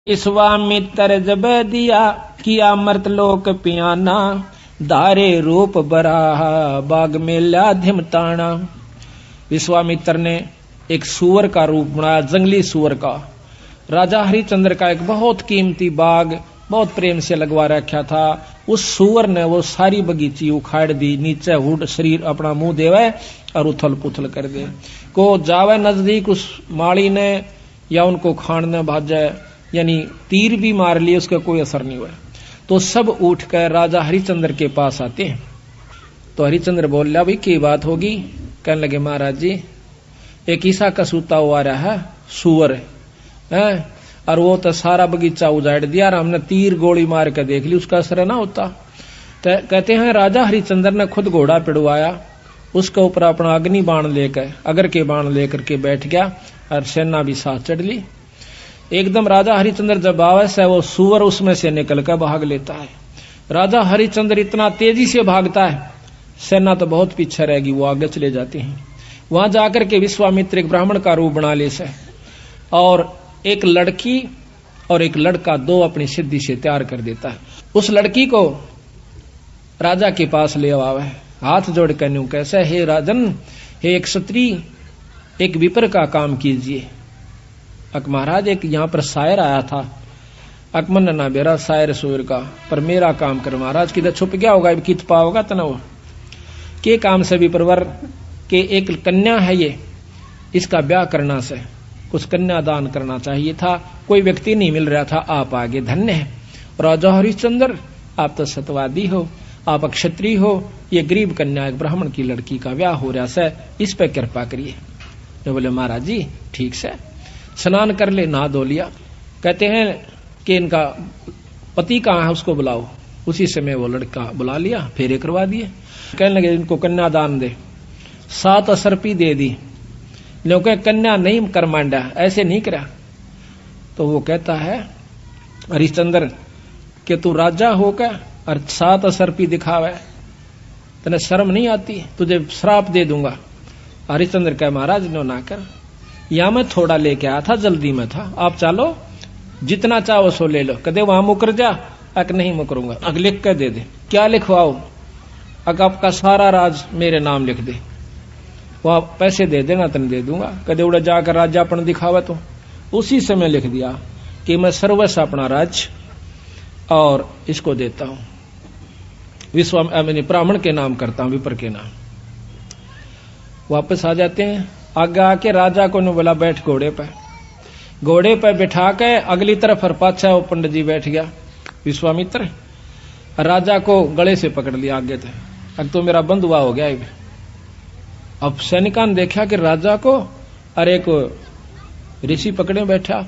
विश्वामित्र जब दिया किया मर्तलोक पियाना, धारे रूप बराहा बाग मेला धिमताना। विश्वामित्र ने एक सूअर का रूप बनाया, जंगली सूअर का। राजा हरिश्चंद्र का एक बहुत कीमती बाग बहुत प्रेम से लगवा रखा था। उस सूअर ने वो सारी बगीची उखाड़ दी, नीचे हुड शरीर अपना मुंह देवे और उथल पुथल कर दे। को जावे नजदीक उस माली ने या उनको खाने भाजे, यानी तीर भी मार लिए, उसका कोई असर नहीं हुआ। तो सब उठ कर राजा हरिश्चंद्र के पास आते हैं। तो हरिश्चंद्र बोल रहा, भाई क्या बात होगी? कहने लगे, महाराज जी एक ईसा का सूता हुआ रहा है सूअर है, और वो तो सारा बगीचा उजाड़ दिया और हमने तीर गोली मार के देख ली, उसका असर ना होता। तो कहते हैं राजा हरिश्चंद्र ने खुद घोड़ा पिड़वाया, उसके ऊपर अपना अग्नि बाण लेकर अगर के बाण लेकर के बैठ गया और सेना भी साथ चढ़ ली। एकदम राजा हरिश्चंद्र जब आवे से वो सूअर उसमें से निकल कर भाग लेता है। राजा हरिश्चंद्र इतना तेजी से भागता है, सेना तो बहुत पीछे रहेगी, वो आगे चले जाते हैं। वहां जाकर के विश्वामित्र एक ब्राह्मण का रूप बना ले से, और एक लड़की और एक लड़का दो अपनी सिद्धि से तैयार कर देता है। उस लड़की को राजा के पास ले आवे, हाथ जोड़ कर न्यू कैसे, हे राजन, हे एक क्षत्रिय, एक विपर का काम कीजिए। महाराज एक यहाँ पर शायर आया था, अकमन ना बेरा शायर सूर का, पर मेरा काम कर महाराज, किधर छुप गया होगा, कित पाओगा तनव के काम से विप्रवर के एक कन्या है ये, इसका ब्याह करना से कुछ कन्यादान करना चाहिए था, कोई व्यक्ति नहीं मिल रहा था, आप आगे धन्य है। राजा हरिश्चंद्र आप तो सतवादी हो, आप क्षत्रिय हो, ये गरीब कन्या एक ब्राह्मण की लड़की का ब्याह हो रहा है, इस पे कृपा करिए। तो बोले महाराज जी ठीक से, स्नान कर ले, नहा धो लिया। कहते हैं कि इनका पति कहाँ है, उसको बुलाओ। उसी समय वो लड़का बुला लिया, फेरे करवा दिए। कहने लगे इनको कन्यादान दे, 7 असरपी दे दी, लोग कन्या नहीं कर मांडा, ऐसे नहीं करा। तो वो कहता है हरिश्चंद्र कि तू राजा होकर और 7 असरपी दिखावे, तने शर्म नहीं आती, तुझे श्राप दे दूंगा। हरिश्चंद्र कह महाराज नो ना कर, या मैं थोड़ा लेके आया था, जल्दी में था, आप चलो जितना चाहो सो ले लो। कदे वहां मुकर जा, अक नहीं मुकरूंगा, अग लिख कर दे दे। क्या लिखवाओ? अग आपका सारा राज मेरे नाम लिख दे, वहां पैसे दे देना, तन दे दूंगा। कदे उड़ा जाकर राजापन दिखावा। तो उसी समय लिख दिया कि मैं सर्वस्व अपना राज्य और इसको देता हूं, ब्राह्मण के नाम करता हूं, विपर के नाम। वापस आ जाते हैं, आगे आके राजा को ने बोला बैठ घोड़े पे। घोड़े पे बिठा के अगली तरफ और पाछा वो पंडित जी बैठ गया विश्वामित्र, राजा को गले से पकड़ लिया आगे थे। अब तो मेरा बंधुआ हो गया। अब सैनिका ने देखा कि राजा को अरे को ऋषि पकड़े बैठा,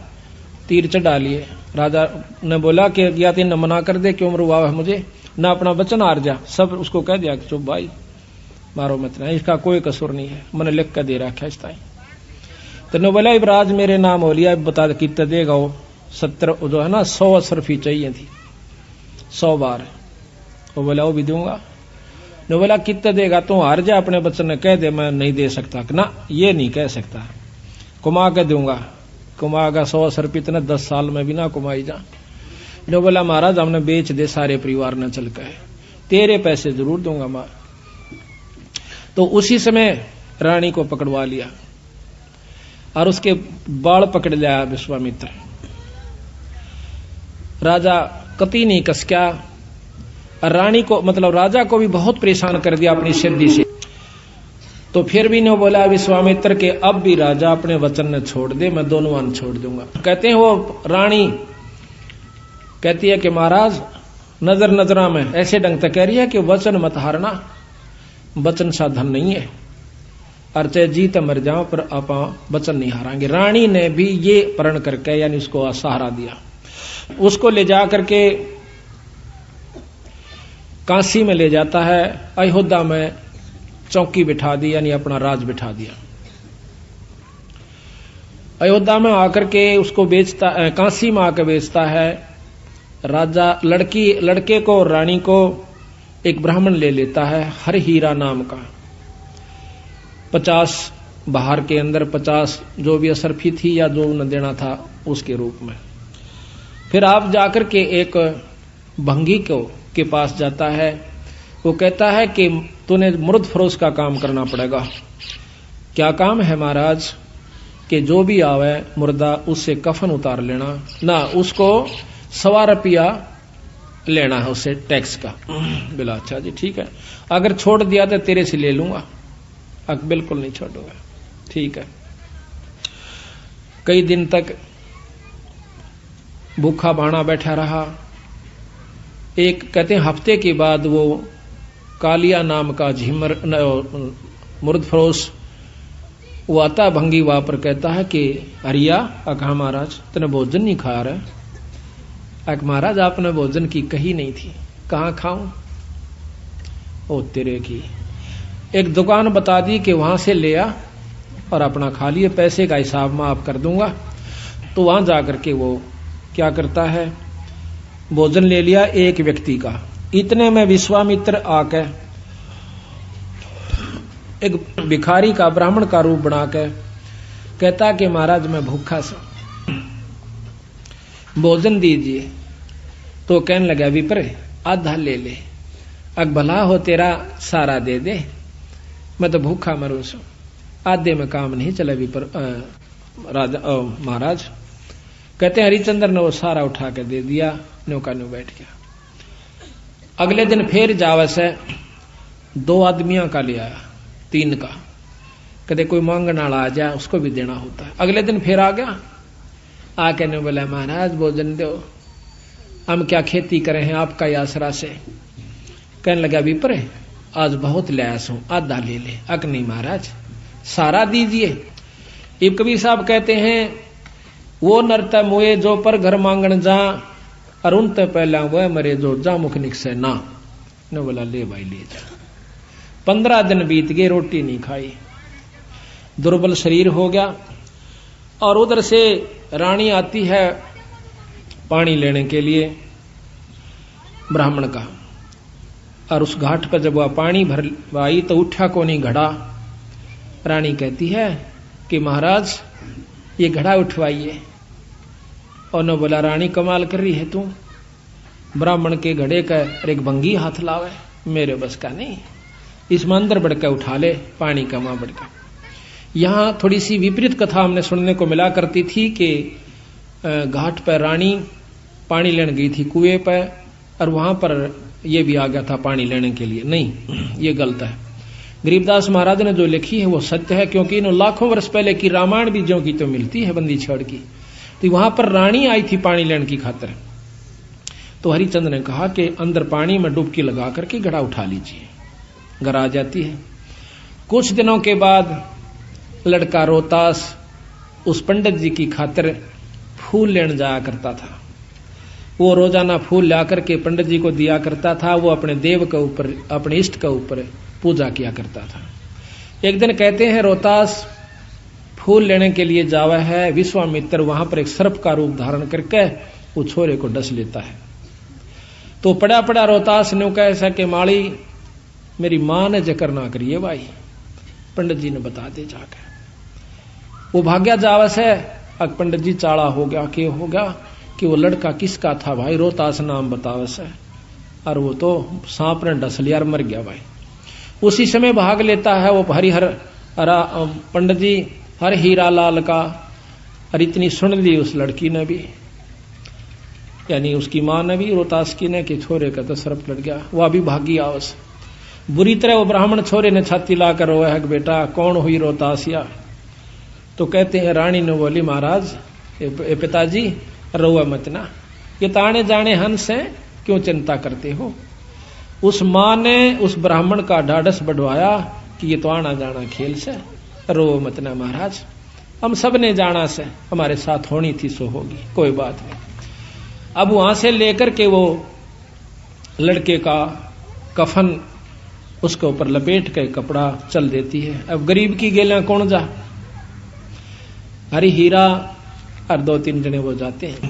तीर चढ़ा लिए। राजा ने बोला कि या तीन मना कर दे, क्यों मरवा है मुझे, ना अपना वचन हार जा। सब उसको कह दिया कि चुप भाई, मारो मत ना, इसका कोई कसूर नहीं है, मैंने लिख कर दे रखा है। तो ने बोला इब्राज मेरे नाम हो लिया, बता कितना देगा वो? 70 जो है ना 100 असरफी चाहिए थी, 100 बार। वो बोला वो भी दूंगा। ने बोला कितना देगा? तू हार जा, अपने बच्चन ने कह दे मैं नहीं दे सकता। ना ये नहीं कह सकता, कुमा के दूंगा। कुमागा 100 असरफी इतने 10 साल में भी ना कुमाई जा। ने बोला महाराज हमने बेच दे सारे परिवार ने चल के, तेरे पैसे जरूर दूंगा मां। तो उसी समय रानी को पकड़वा लिया और उसके बाल पकड़ लिया विश्वामित्र। राजा कति नहीं कसक्या, रानी को मतलब राजा को भी बहुत परेशान कर दिया अपनी सिद्धि से। तो फिर भी ने बोला विश्वामित्र के अब भी राजा अपने वचन ने छोड़ दे, मैं दोनों अन्न छोड़ दूंगा। कहते हैं वो रानी कहती है कि महाराज नजर नजरा में ऐसे ढंग तक कह रही है कि वचन मत हारना, वचन साधन नहीं है, और चाहे जीत मर जाओ पर आप वचन नहीं हारांगे। रानी ने भी ये प्रण करके यानी उसको सहारा दिया। उसको ले जा करके काशी में ले जाता है, अयोध्या में चौकी बिठा दी यानी अपना राज बिठा दिया। अयोध्या में आकर के उसको बेचता, काशी में आकर बेचता है। राजा लड़के को और रानी को एक ब्राह्मण ले लेता है हर हीरा नाम का। 50 बाहर के अंदर 50 जो भी असरफी थी या जो उन्हें देना था उसके रूप में। फिर आप जाकर के एक भंगी के पास जाता है। वो कहता है कि तूने मुर्द फरोश का काम करना पड़ेगा। क्या काम है महाराज? कि जो भी आवे मुर्दा उससे कफन उतार लेना ना, उसको 1.25 रुपया लेना है उससे टैक्स का। बोला अच्छा जी ठीक है, अगर छोड़ दिया तो तेरे से ले लूंगा। बिल्कुल नहीं छोड़ूंगा। ठीक है। कई दिन तक भूखा भाना बैठा रहा। एक कहते हैं हफ्ते के बाद वो कालिया नाम का झिमर मुर्द फरोश वो आता भंगी वहां पर, कहता है कि हरिया कहा महाराज तूने भोजन नहीं खा रहा? महाराज आपने भोजन की कही नहीं थी। कहाँ खाऊं? ओ तेरे की, एक दुकान बता दी कि वहां से ले आ और अपना खा लिए, पैसे का हिसाब मैं आप कर दूंगा। तो वहां जाकर के वो क्या करता है, भोजन ले लिया एक व्यक्ति का। इतने में विश्वामित्र आके एक भिखारी का ब्राह्मण का रूप बनाकर कहता कि महाराज मैं भूखा सा, भोजन दीजिए। तो कहने लगा विप्र आधा ले ले, भला हो तेरा सारा दे दे, मैं तो भूखा मरू सू, आधे में काम नहीं चला विप्र राजा महाराज। कहते हरिचंद्र ने वो सारा उठा के दे दिया, नौका न्यू बैठ गया। अगले दिन फिर जावस है 2 आदमियों का ले आया, 3 का। कहते कोई मांगने वाला आ जाए उसको भी देना होता है। अगले दिन फिर आ गया, आके ने बोला महाराज भोजन दो, हम क्या खेती करें हैं आपका ही आसरा से। कहने लगा विप्र आज बहुत लयास हूं, आधा ले ले। नहीं महाराज सारा दीजिए। इब कबीर साहब कहते हैं वो नरता मोए जो पर घर मांगन जा, अरुण ते पहला वह मरे जो जा मुख निकसे ना। ने बोला ले भाई ले जा। 15 दिन बीत गए, रोटी नहीं खाई, दुर्बल शरीर हो गया। और उधर से रानी आती है पानी लेने के लिए ब्राह्मण का, और उस घाट पर जब वह पानी भर आई तो उठा को नहीं घड़ा। रानी कहती है कि महाराज ये घड़ा उठवाइए। और न बोला रानी कमाल कर रही है तू, ब्राह्मण के घड़े का एक भंगी हाथ लावे, मेरे बस का नहीं, इसमें अंदर बढ़कर उठा ले पानी का मां बढ़कर। यहां थोड़ी सी विपरीत कथा हमने सुनने को मिला करती थी कि घाट पर रानी पानी लेने गई थी कुएं पर, और वहां पर यह भी आ गया था पानी लेने के लिए। नहीं, ये गलत है। गरीबदास महाराज ने जो लिखी है वो सत्य है, क्योंकि इन लाखों वर्ष पहले की रामायण भी ज्यों की तो मिलती है बंदी छड़ की। तो वहां पर रानी आई थी पानी लेने की खातिर। तो हरिचंद्र ने कहा कि अंदर पानी में डुबकी लगा करके घड़ा उठा लीजिए। घर आ जाती है। कुछ दिनों के बाद लड़का रोहतास उस पंडित जी की खातिर फूल लेने जाया करता था। वो रोजाना फूल ला करके पंडित जी को दिया करता था। वो अपने देव के ऊपर, अपने इष्ट के ऊपर पूजा किया करता था। एक दिन कहते हैं रोहतास फूल लेने के लिए जावा है, विश्वामित्र वहां पर एक सर्प का रूप धारण करके वो छोरे को डस लेता है। तो पड़ा पड़ा रोहतास ने कहा ऐसा कि माली मेरी मां ने जिक्र ना करिए भाई, पंडित जी ने बता दे जाकर। वो भाग्या जावस है। अब पंडित जी चाड़ा हो गया, के हो गया कि वो लड़का किसका था भाई, रोहतास नाम बतावस है, और वो तो सांप ने डस लिया और मर गया भाई। उसी समय भाग लेता है वो हरिहर पंडित जी हर हीरा लाल का, और इतनी सुन ली उस लड़की ने भी, यानी उसकी मां ने भी, रोहतास की ने, कि छोरे का तो सर्प लड़ गया। वह भी भागी आवस। बुरी तरह वो ब्राह्मण छोरे ने छाती लाकर रोया है कि बेटा कौन हुई रोहतासिया। तो कहते हैं रानी ने बोली महाराज पिताजी रोआ मत ना, ये ताने जाने हंस हैं, क्यों चिंता करते हो। उस मां ने उस ब्राह्मण का ढाढ़स बढ़वाया कि ये तो आना जाना खेल से, रो मत ना महाराज, हम सब ने जाना से, हमारे साथ होनी थी सो होगी, कोई बात नहीं। अब वहां से लेकर के वो लड़के का कफन उसके ऊपर लपेट के कपड़ा चल देती है। अब गरीब की गेला कौन जा, हरी हीरा और 2-3 जने वो जाते हैं।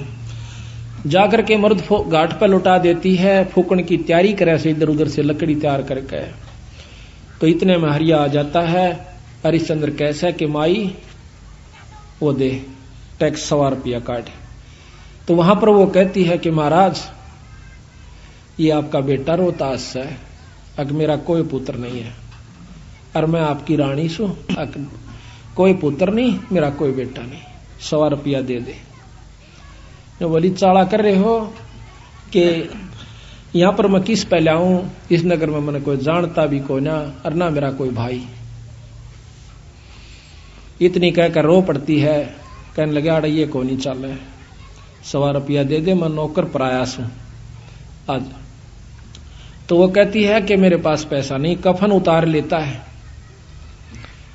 जाकर के मर्द घाट पर लुटा देती है, फूकन की तैयारी करे से इधर उधर से लकड़ी तैयार करके। तो इतने में हरिया आ जाता है। हरिश्चंद्र कैसा कि माई वो दे टैक्स 1.25 रुपया काट। तो वहां पर वो कहती है कि महाराज ये आपका बेटा रोहतास है, अग मेरा कोई पुत्र नहीं है और मैं आपकी रानी सू, कोई पुत्र नहीं, मेरा कोई बेटा नहीं, 100 रुपया दे दे। जो बोली चाला कर रहे हो कि यहां पर मैं किस पहले आऊं, इस नगर में मैंने कोई जानता भी कोई ना और ना मेरा कोई भाई। इतनी कहकर रो पड़ती है, कहने लगे आड़ ये को नहीं चल है, 100 रुपया दे दे, मैं नौकर प्रयास हूं आज। तो वो कहती है कि मेरे पास पैसा नहीं, कफन उतार लेता है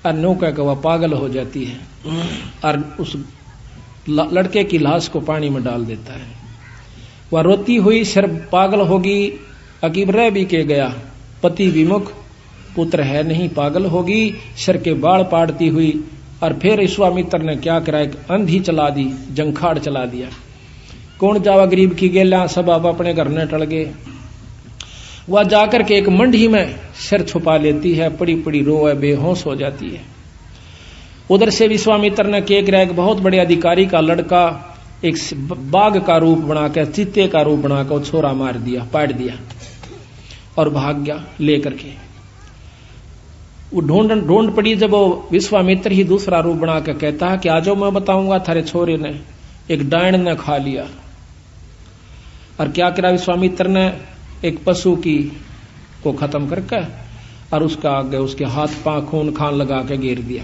और नो कहकर वह पागल हो जाती है और उस लड़के की लाश को पानी में डाल देता है। वह रोती हुई सिर पागल होगी, अकीब रह भी के गया, पति विमुख, पुत्र है नहीं, पागल होगी, सिर के बाल पाड़ती हुई। और फिर विश्वामित्र ने क्या करा, एक अंधी चला दी, जंखाड़ चला दिया। कौन जावा गरीब की गेला, सब आप अपने घर ने टल गए। वह जाकर के एक मंडी में सिर छुपा लेती है, पड़ी पड़ी रोए, बेहोश हो जाती है। उधर से विश्वामित्र ने क्या करा, एक बहुत बड़े अधिकारी का लड़का एक बाघ का रूप बनाकर, चीते का रूप बनाकर छोरा मार दिया, पाट दिया और भाग गया लेकर के। वो ढूंढ पड़ी, जब वो विश्वामित्र ही दूसरा रूप बनाकर कहता है कि आजो मैं बताऊंगा, थारे छोरे ने एक डायन ने खा लिया। और क्या करा विश्वामित्र ने, एक पशु की को खत्म करके और उसका आगे उसके हाथ पांव खून खान लगा के घेर दिया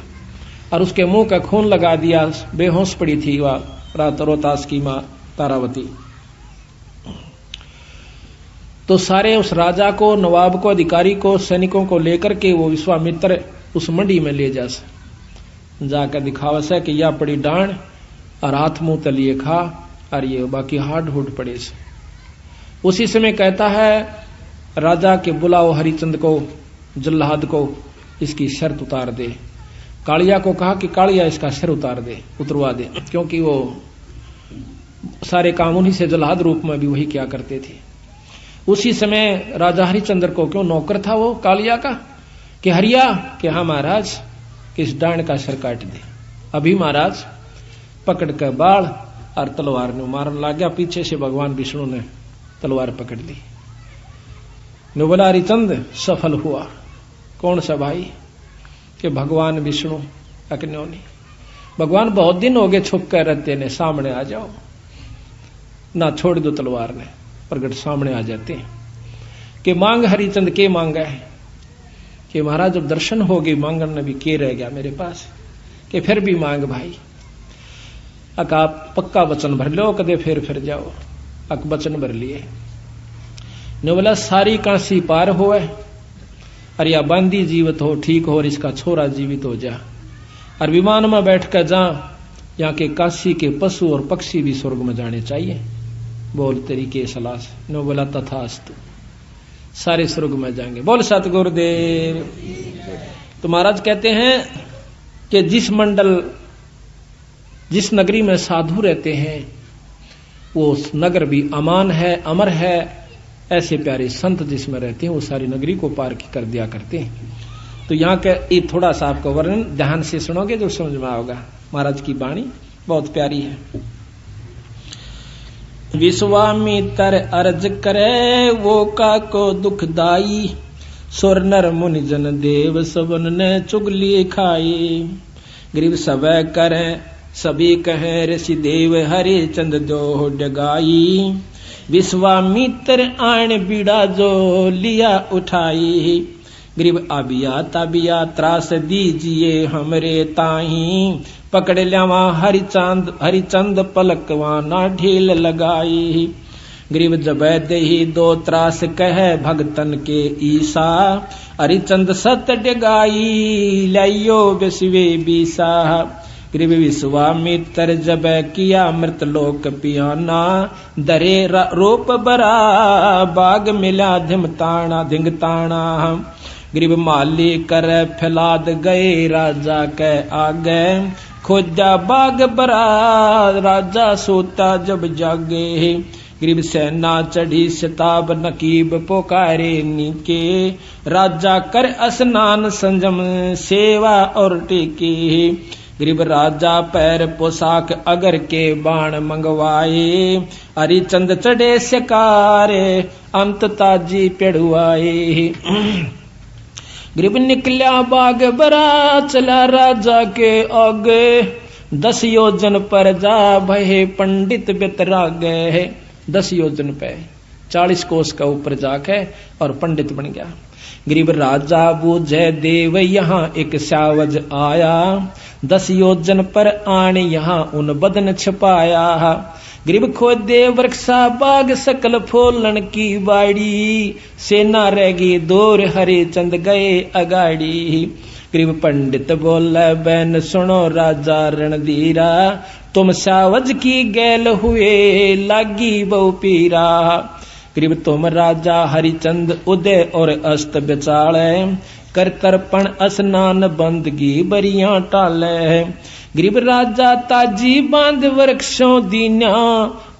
और उसके मुंह का खून लगा दिया। बेहोश पड़ी थी वह रोहतास की मां तारावती। तो सारे उस राजा को, नवाब को, अधिकारी को, सैनिकों को लेकर के वो विश्वामित्र उस मंडी में ले जाकर दिखावा से कि यह पड़ी डांड और हाथ मुंह तलिए खा और ये बाकी हाड हुड पड़े से। उसी समय कहता है राजा के बुलाओ हरिचंद को, जल्लाद को, इसकी शर्त उतार दे। कालिया को कहा कि कालिया इसका सिर उतरवा दे, क्योंकि वो सारे काम उन्हीं से जल्लाद रूप में भी वही क्या करते थे। उसी समय राजा हरिचंद्र को, क्यों नौकर था वो कालिया का, कि हरिया कि हाँ महाराज, किस डांड का सिर काट दे। अभी महाराज पकड़ कर बाल और तलवार ने मारने लग गया। पीछे से भगवान विष्णु ने तलवार पकड़ ली। ने बोला हरिचंद सफल हुआ। कौन सा भाई, कि भगवान विष्णु। अकन्यो नहीं, भगवान बहुत दिन हो गए छुप कर रहते ने, सामने आ जाओ ना, छोड़ दो तलवार ने, प्रगट सामने आ जाते हैं। कि मांग हरिचंद के मांगा है, कि महाराज जब दर्शन हो गए मांगन ने भी के रह गया मेरे पास, कि फिर भी मांग भाई। अक आप पक्का वचन भर लो, कदे फिर जाओ। अक वचन भर लिए। ने बोला सारी काशी पार होए और या बांदी जीवित हो, ठीक हो, और इसका छोरा जीवित हो जा, और विमान में बैठ कर जा, यहाँ के काशी के पशु और पक्षी भी स्वर्ग में जाने चाहिए। बोल तेरी के सलाह से। नो बोला तथास्तु, सारे स्वर्ग में जाएंगे। बोल सतगुरुदेव। तो महाराज कहते हैं कि जिस नगरी में साधु रहते हैं वो नगर भी अमान है, अमर है। ऐसे प्यारे संत जिसमें रहते हैं वो सारी नगरी को पार कर दिया करते हैं। तो यहाँ का ये थोड़ा सा आपको वर्णन ध्यान से सुनोगे तो समझ में आओगा। महाराज की वाणी बहुत प्यारी है। विश्वामित्र अर्ज करे वो का को दुखदाई, सुर नर मुनि जन देव सबन ने चुगली खाई। गरीब सब करे सभी कहे ऋषि देव, हरे चंद जो डगाई। विश्वामित्र आण बीड़ा जो लिया उठाई। गरीब आबिया ताबिया त्रास दीजिए हमरे ताही। पकड़ ल्यावा हरिचंद पलकवा ना ढील लगाई। गरीब जब दही दो त्रास कह भगतन के ईसा। हरिचंद सत डगाई लाइयो विश्वे बीसा। गरीब विश्वामित्र जब किया मृत लोक पियाना। दरे रूप बरा बाग मिला धिंग ताना। गरीब माली कर फैलाद गए राजा के आगे। खोजा बाग बरा राजा सोता जब जागे। गरीब सेना चढ़ी शताब नकीब पुकारे नीके। राजा कर स्नान संजम सेवा और टेके। गरीब राजा पैर पोशाक अगर के बाण मंगवाए, हरिचंद चढ़े शिकारे अंत ताजी पेड़ुआए। गरीब निकल्या बाग बरा चला राजा के आगे, 10 योजन पर जा भये पंडित बेतरागे। 10 योजन पे 40 कोस का ऊपर जाके और पंडित बन गया। गरीब राजा बूझे देव यहाँ एक सावज आया, 10 योजन पर आने यहाँ उन बदन छपाया। गरीब खोदे वृक्षा बाग सकल फूलन की बाड़ी, सेना रहेगी दूर हरिचंद गए अगाड़ी। गरीब पंडित बोले बैन सुनो राजा रणधीरा, तुम सावज की गैल हुए लागी बहु पीरा। गरीब तुम राजा हरिचंद उदय और अस्त बेचाले, कर तर्पण स्नान बंदगी बरियां टाले। गरीब राजा ताजी बांध वृक्षों दीन्या,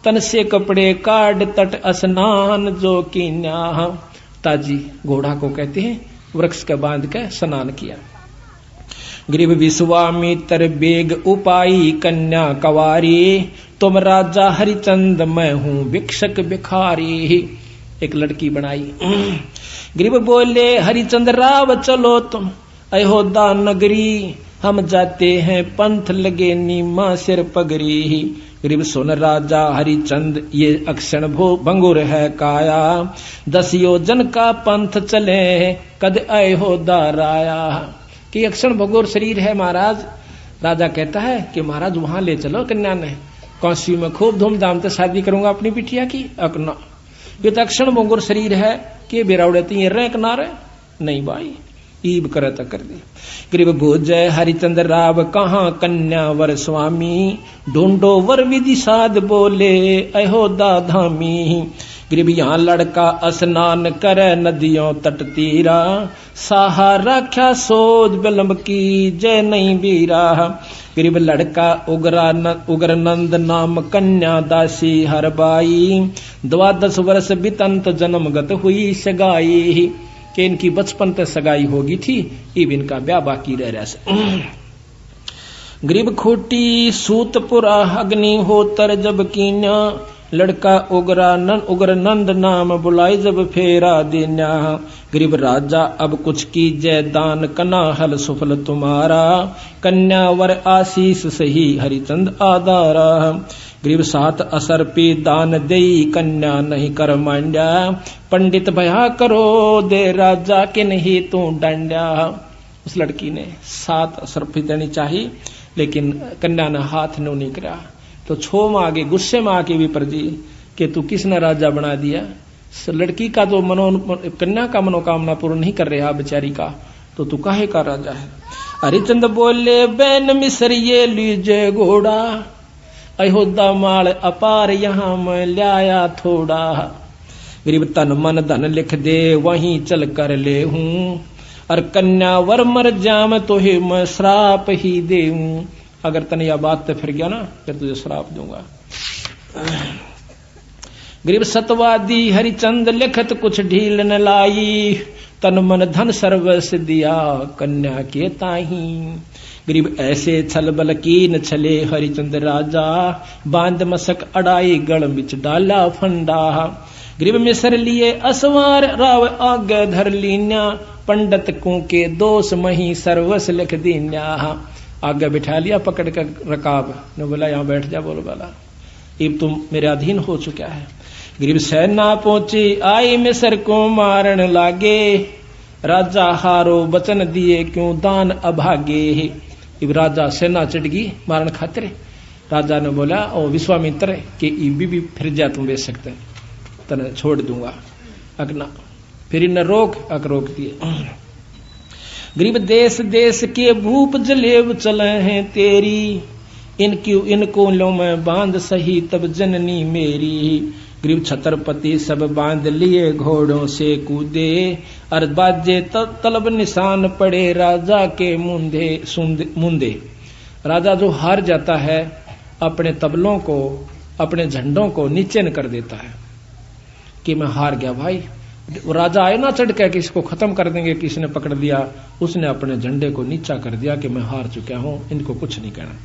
तन से कपड़े काट तट स्नान जो कीन्या। ताजी घोड़ा को कहते हैं, वृक्ष का बांध के स्नान किया। गरीब विश्वामित्र बेग उपाई कन्या कवारी, तुम राजा हरिचंद मैं हूं भिक्षक भिखारी। एक लड़की बनाई। गरीब बोले हरिचंद राव चलो तुम अयोध्या नगरी, हम जाते हैं पंथ लगे नीमा सिर पगरी। गरीब सुन राजा हरिचंद ये अक्षण भंगुर है काया, 10 योजन का पंथ चले कद अयोध्या राया। कि अक्षण भंगुर शरीर है महाराज। राजा कहता है कि महाराज वहां ले चलो कन्या ने, कौसी में खूब धूमधाम से शादी करूंगा अपनी बिटिया की। अकना ये तो अक्षण भंगुर शरीर है कि बिराउड़ती ये रहे किनारे नहीं भाई, ईब करे तो कर दी। गरीब भोजय हरिचंद राव कहाँ कन्या वर स्वामी, ढूंढो वर विधि साध बोले अयोध्या धामी। गरीब यहाँ लड़का स्नान करे नदियों तट तीरा, साहा राख्या सोच विलंब की जय नहीं बीरा। गरीब लड़का उग्र नंद नाम कन्या दासी हर बाई, 12 वर्ष बितंत जन्मगत हुई सगाई। कि इनकी बचपन तक सगाई होगी थी, इब इनका ब्याह बाकी रह रहा। गरीब खोटी सूतपुरा अग्नि होतर जब कीन्या, लड़का उग्र नंद नाम बुलाई जब फेरा देन्या। गरीब राजा अब कुछ कीजय दान कना हल सुफल तुम्हारा, कन्या वर आशीष सही हरिचंद आधारा। गरीब 7 असर पे दान देई कन्या नहीं कर मांड्या, पंडित भया करो दे राजा के नहीं तू डांड्या। उस लड़की ने 7 असर पे देनी चाहिए, लेकिन कन्या ने हाथ नहीं करा। तो छो में आगे गुस्से में आके भी प्रजी कि तू किसने राजा बना दिया। लड़की का तो कन्या का मनोकामना पूर्ण नहीं कर रहा बेचारी का, तो तू काहे का राजा है। हरिचंद बोले बैन मिसरिये लीजे घोड़ा, अयोध्या माल अपार यहाँ मैं लाया थोड़ा। गरीब तन मन धन लिख दे वहीं चल कर ले हूं, और कन्या वर मर जाम तो ही मैं श्राप ही दे हूं। अगर तने यह बात तो फिर गया ना, फिर तुझे श्राप दूंगा। गरीब सतवादी हरिचंद लिखत कुछ ढील न लाई, तन मन धन सर्वस दिया कन्या के ताही। गरीब ऐसे छल बल कीन छले हरिचंद राजा, बांध मसक अड़ाई गढ़ बिच डाला फंडा। गरीब मिसर लिए असवार राव आगे धर लीन्या, पंडित को के दोष मही सर्वस लिख दीन्या। आगे बिठा लिया पकड़ कर रकाब ने, बोला यहाँ बैठ जा। बोल वाला अब तुम मेरे अधीन हो चुका है। गरीब सेना पहुंची आई मिसर को मारन लागे, राजा हारो वचन दिए क्यों दान अभागे। इब राजा सेना चढ़गी मारन खातिर। राजा ने बोला ओ विश्वामित्र कि इबी भी फिर जा तुम बेच सकते, तने छोड़ दूंगा। अगना फिर न रोक अक रोक दिए। गरीब देश देश के भूप जलेब चले हैं तेरी, इनको लो मैं बांध सही तब जननी मेरी। गरीब छत्रपति सब बांध लिए घोड़ों से कूदे, और बाजे तलब निशान पड़े राजा के मुंदे। राजा जो हार जाता है अपने तबलों को अपने झंडों को नीचे न कर देता है कि मैं हार गया भाई, राजा आए ना चढ़ के कि इसको खत्म कर देंगे, किसी ने पकड़ दिया, उसने अपने झंडे को नीचा कर दिया कि मैं हार चुका हूं, इनको कुछ नहीं कहना।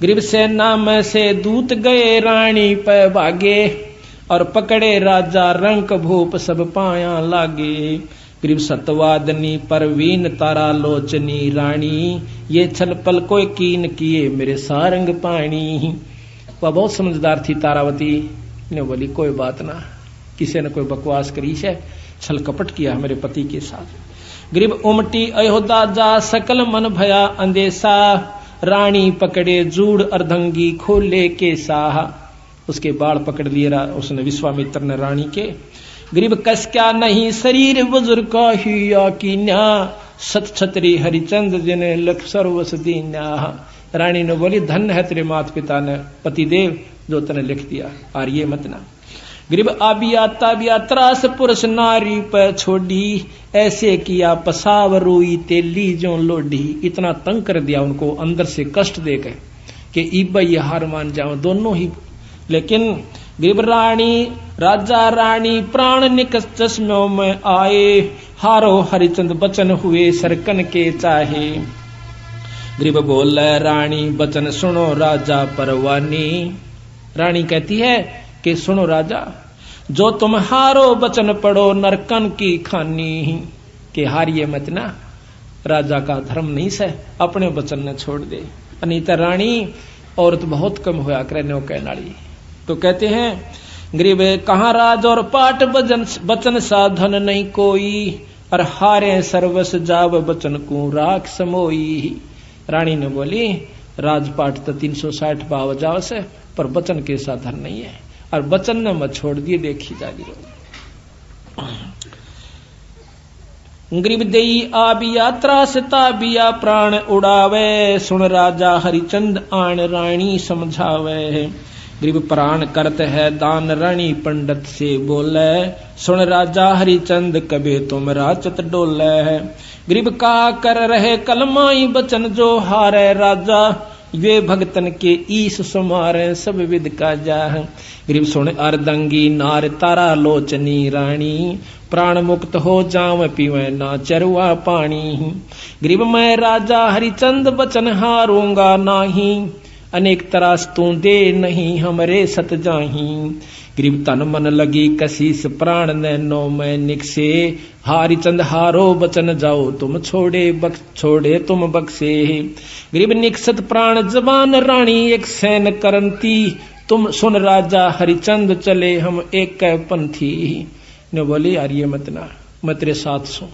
गरीब सेना में से दूत गए रानी पे भागे, और पकड़े राजा रंक भूप सब पाया लागे। गरीब सतवादनी परवीन तारा लोचनी रानी, ये छल पल कोई कीन किए मेरे सारंग पानी। वह बहुत समझदार थी तारावती ने बोली कोई बात ना, किसी ने कोई बकवास करी है, छल कपट किया मेरे पति के साथ। गरीब उमटी अयोध्या जा सकल मन भया अंदेशा, रानी पकड़े जूड़ अर्धंगी खोले के साह। उसके बाल पकड़ लिए उसने विश्वामित्र ने रानी के। गरीब कस क्या नहीं शरीर बुजुर्ग का हिया कीन्या, सत छतरी हरिचंद जिने लख सर्वस दीन्या। रानी ने बोली धन्य है तेरे माता पिता ने पतिदेव जो तने लिख दिया, आर्य मत ना। गरीब आबिया ताबिया त्रास पुरुष नारी पर छोड़ी, ऐसे किया पसाव रोई तेली जो लोडी। इतना तंग कर दिया उनको अंदर से कष्ट देकर कि इब्बा ये हार मान जाओ दोनों ही। लेकिन गरीब रानी राजा रानी प्राण निकस चश्मों में आए, हारो हरिचंद बचन हुए सरकन के चाहे। गरीब बोल रानी बचन सुनो राजा परवानी। रानी कहती है कि सुनो राजा, जो तुम हारो बचन पढ़ो नरकन की खानी। के हारिए मत ना, राजा का धर्म नहीं से अपने बचन ने छोड़ दे। अनीता रानी औरत बहुत कम होया करने कहनाड़ी। तो कहते हैं गरीब कहाँ राज और पाठ बचन साधन नहीं कोई, और हारे सर्वस जाव बचन को राख समोई। रानी ने बोली राजपाट तो 360 पाव जाव से, पर बचन के साधन नहीं है, और बचन ने मत छोड़ दिए देखी जागी। गरीब देई आबिया त्रास ताबिया प्राण उड़ावे, सुन राजा हरिचंद आन रानी समझावे। गरीब प्राण करत है दान रानी पंडित से बोले, सुन राजा हरिचंद कबे तुम राचत डोले। गरीब का कर रहे कलमाई बचन जो हारे राजा, वे भगतन के ईश सुमारे सब विद का जा। गरीब सुन अर्दंगी नार तारा लोचनी रानी, प्राण मुक्त हो जाव पीवे ना चरुआ पानी। गरीब मैं राजा हरिचंद बचन हारूंगा नाही, अनेक तरास तू दे नहीं हमरे सत जाही। गरीब तन मन लगी कसीस प्राण नैनो में निकसे, हरिचंद हारो बचन जाओ तुम छोड़े तुम बक्से। गरीब निकसत प्राण जबान रानी एक सैन करंती, तुम सुन राजा हरिचंद चले हम एक पंथी। ने बोली आर्य मत ना, मैं तेरे साथ सू,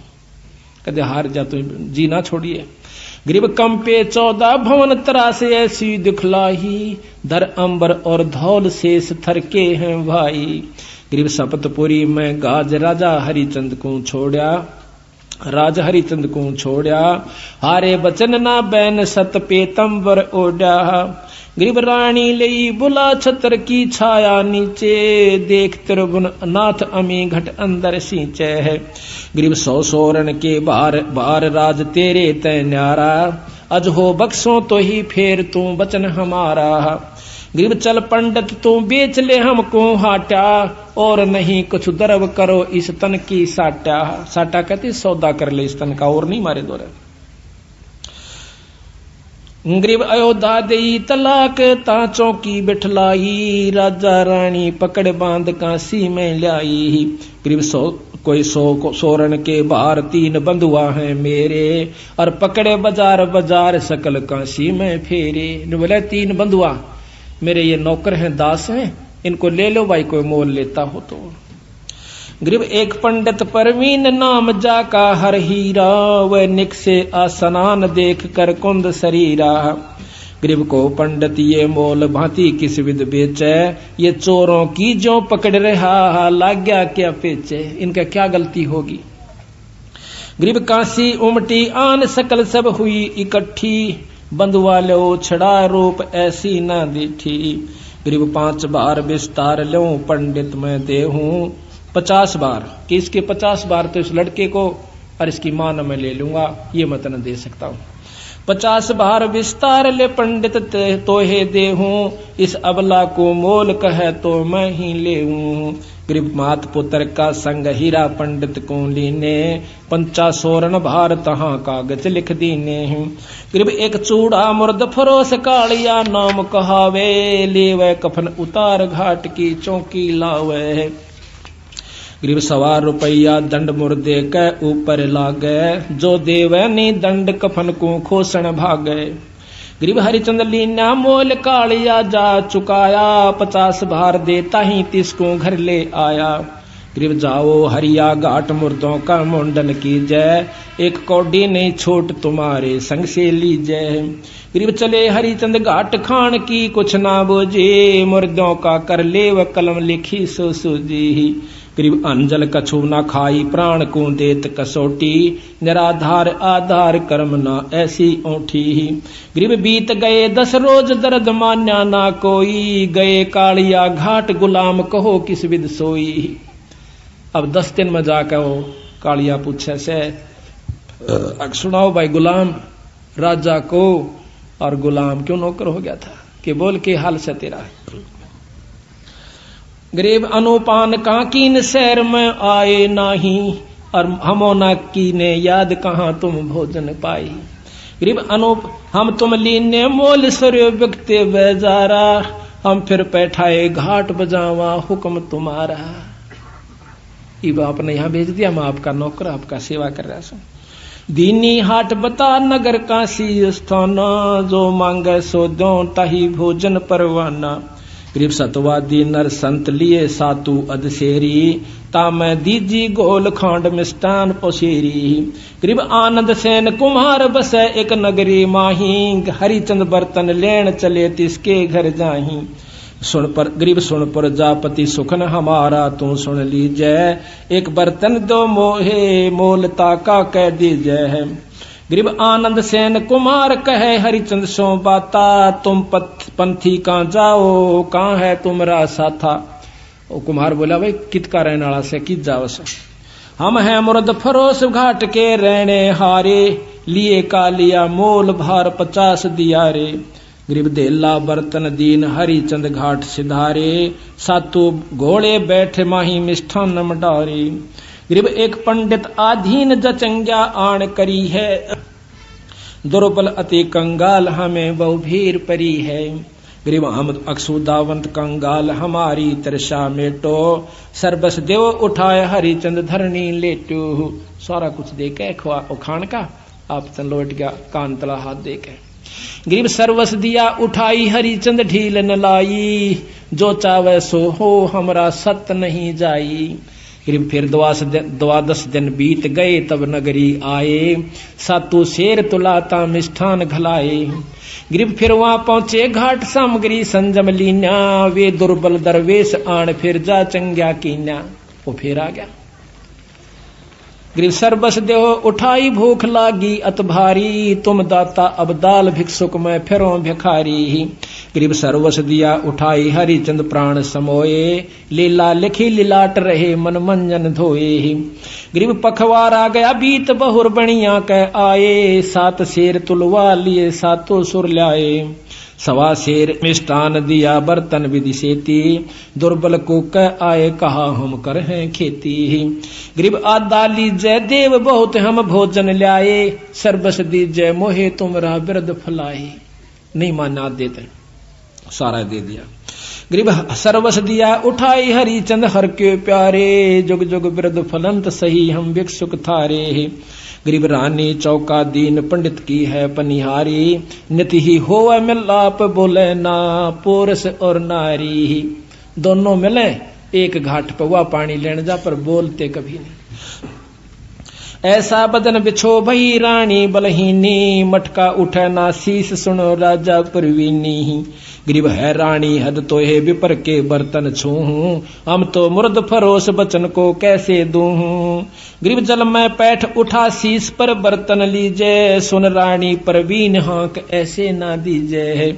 कदे हार जा तू जी ना छोड़िए। गरीब कंपे 14 भवन तरासे ऐसी दिखलाही, धर अंबर और धौल शेष थरके हैं भाई। गरीब सपतपुरी में गाज राजा हरिचंद को छोड़ा, राजा हरिचंद को छोड़ा, हारे बचन ना बैन सत पेतंबर ओढ़ा। गरीब रानी लई बुला छतर की छाया नीचे, देख त्रिभुवन नाथ अमी घट अंदर सींचे है। गरीब 100 सोरन के बार राज तेरे तय न्यारा, अज हो बक्सों तो ही फेर तू बचन हमारा। गरीब चल पंडित तू बेच ले हमको हाटा, और नहीं कुछ दरब करो इस तन की साटा। साटा कहते सौदा कर ले इस तन का, और नहीं मारे दो। गरीब अयोध्या देई तलाक ताचों की बिठलाई, राजा रानी पकड़ बांध काशी में लाई। गरीब कोई 100 सोरन के बार 3 बंधुआ हैं मेरे, और पकड़े बाजार बाजार सकल काशी में फेरे। बोले 3 बंधुआ मेरे ये नौकर हैं दास हैं, इनको ले लो भाई कोई मोल लेता हो तो। गरीब एक पंडित परवीन नाम जाका हर हीरा, वह निकसे आसनान देख कर कुंद शरीरा। गरीब को पंडित ये मोल भांति किस विद बेचे, ये चोरों की जो पकड़ रहा लाग गया क्या पेचे। इनका क्या गलती होगी। गरीब काशी उमटी आन सकल सब हुई इकट्ठी, बंधुआ लो छड़ा रूप ऐसी न दिठी। गरीब 5 बार विस्तार लो पंडित मैं देहूं, 50 बार कि इसके 50 बार तो इस लड़के को और इसकी मां न मैं ले लूंगा, ये मत न दे सकता हूं। 50 भार विस्तार ले पंडित तोहे देहूं, इस अबला को मोल कहे तो मैं ही लेऊं। गरीब मात पुत्र का संग हीरा पंडित को लीने, 50 भार तहां कागज लिख दीने। गरीब एक चूड़ा मुर्द फरोस कालिया नाम कहावे, लेवे कफन उतार घाट की चौकी लावे। गरीब 1.25 रुपया दंड मुर्दे के ऊपर लागे, जो देवे नी दंड कफन को खोसन भागे। गरीब हरिचंद लीना मोल कालिया जा चुकाया, 50 भार देता ही 30 को घर ले आया। गरीब जाओ हरिया घाट मुर्दों का मुंडन कीजय, एक कौडी नहीं छोट तुम्हारे संग से लीजय। गरीब चले हरिचंद घाट खान की कुछ ना बोझे, मुर्दों का कर ले व कलम लिखी सो सूझी। गरीब अंजल कछु ना खाई प्राण को देत कसोटी, निराधार आधार कर्म ना ऐसी ओठी। गरीब बीत गए 10 रोज दर्द मान्या ना कोई, गए कालिया घाट गुलाम कहो किस विद सोई। अब 10 दिन में जाकर वो कालिया पूछे से सुनाओ भाई गुलाम, राजा को और गुलाम क्यों नौकर हो गया था, कि बोल के हाल से तेरा। गरीब अनुपान काकीन शहर में आए नाही, और हमोना की ने याद कहाँ तुम भोजन पाई। गरीब अनूप हम तुम लीने मोल सर्यो व्यक्ति बेजारा, हम फिर बैठाए घाट बजावा हुक्म तुम्हारा। इब आपने यहाँ भेज दिया, मैं आपका नौकर आपका सेवा कर रहा हूं। दीनी हाट बता नगर काशी स्थाना, जो मांगे सो दो ताही भोजन परवाना। गरीब सतवादी नर संत लिए सातु अधसेरी, तामै दीजी गोल खांड मिष्टान पोसेरी। गरीब आनंद सेन कुम्हार बसे एक नगरी माही, हरिचंद बर्तन लेन चले तिसके घर जाही। सुन पर गरीब सुन पर जापति सुखन हमारा, तू सुन लीजय एक बर्तन दो मोहे मोलता का कह दीजय। गरीब आनंद सेन कुमार कहे हरिचंद सो बाता, तुम पंथी कहाँ जाओ कहाँ है तुमरा साथा। ओ कुमार बोला भाई कित का रहने वाला से कित जाओ से। हम हैं मुर्द फरोस घाट के रहने हारे, लिए का लिया मोल भार 50 दिया रे। गरीब देला बर्तन दीन हरिचंद घाट सिधारे, सातु घोड़े बैठे माही मिष्ठान मडारे। गरीब एक पंडित आधीन जचंग्या आण करी है, दुर्बल अति कंगाल हमें बहु भीर परी है। गरीब हम अक्षुदावंत कंगाल हमारी तरसा मेटो, सर्वस देव उठाए हरिचंद धरनी लेटो। सारा कुछ दे के खान का आप तन लौट गया कान तला हाथ दे के। गरीब सर्वस दिया उठाई हरिचंद ढील न लाई, जो चावे सो हो हमरा सत नहीं जाई। गरीब फिर 12 दिन बीत गए तब नगरी आए, सातु शेर तुलाता मिष्ठान घलाए। गरीब फिर वहां पहुंचे घाट सामग्री संजम लीना, वे दुर्बल दरवेश आण फिर जा चंग्या कीन्या। वो फिर आ गया। गरीब सर्वस देहो उठाई भूख लागी अत भारी, तुम दाता अब दाल भिक्षुक में फिरो भिखारी। गरीब सर्वस दिया उठाई हरिचंद प्राण समोए, लीला लिखी लिलाट रहे मन मंजन धोए। गरीब पखवार आ गया बीत बहुर बणिया कह आए, 7 शेर तुलवा लिए सातों सुर लाए। 1.25 शेर मिष्टान दिया बर्तन विधि सेती, दुर्बल को कह आए कहा हम कर हैं खेती। गरीब आदा लीजय देव बहुत हम भोजन ल्याए, सर्वस दीजय मोहे तुमरा बिरद फलाए। नहीं माना देते सारा दे दिया। गरीब सर्वस दिया उठाई हरिचंद हर के प्यारे, जुग जुग बिरद फलंत सही हम भिक्षुक थारे। गरीब रानी चौका दीन पंडित की है पनिहारी, नित ही होवे मिलाप बोले ना पुरुष और नारी। दोनों मिले एक घाट पर हुआ पानी लेने जा पर बोलते कभी नहीं। ऐसा बदन बिछो भई रानी बलहीनी, मटका उठे ना शीस सुनो राजा परवीनी। गरीब है रानी हद तो है विपर के बर्तन छूहूं, हम तो मुर्द फरोस बचन को कैसे दूहूं। गरीब जल में पैठ उठा शीस पर बर्तन लीजे, सुन रानी परवीन हाँक ऐसे ना दीजे।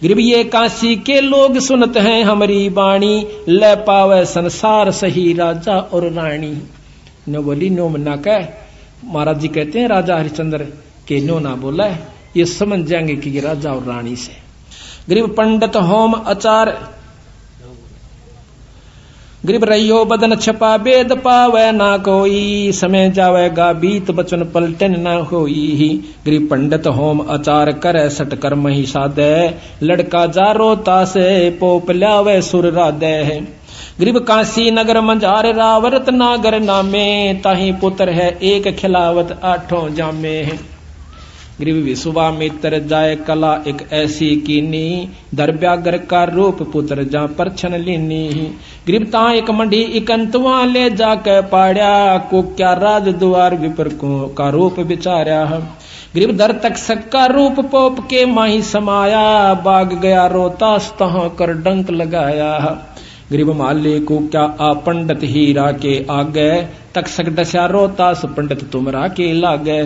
गरीब ये काशी के लोग सुनत हैं हमारी बाणी, ले पावे संसार सही राजा और रानी। नो बोली नो मना कह। महाराज जी कहते हैं राजा हरिश्चंद्र के नो ना बोला है, ये समझ जाएंगे कि ये राजा और रानी से। गरीब पंडित होम आचार, गरीब रहियो बदन छपा वेद पावे ना कोई, समय जावेगा बीत बचन पलटन ना होई। गरीब पंडित होम आचार करे सट कर्म ही साधे, लड़का जारो तासे पोप ल्यावे सुर राधे। गरीब काशी नगर मंजार रावरत नागर नामे, ताही पुत्र है एक खिलावत आठों जामे। गरीब विश्वामित्र जाय कला एक ऐसी कीनी, दरब्यागर का रूप पुत्र जा परछन लीनी। गरीब ता एक मंडी इकंतवा ले जाके पाड़या, को क्या राज द्वार विपर को का रूप विचार्या। गरीब दर तक सक्का रूप पोप के माही समाया, बाग गया रोतास तहाँ कर डंक लगाया। गरीब माले को क्या आ पंडित हीरा के आगे, तक सक दशा रोतास पंडित तुमरा के लागे।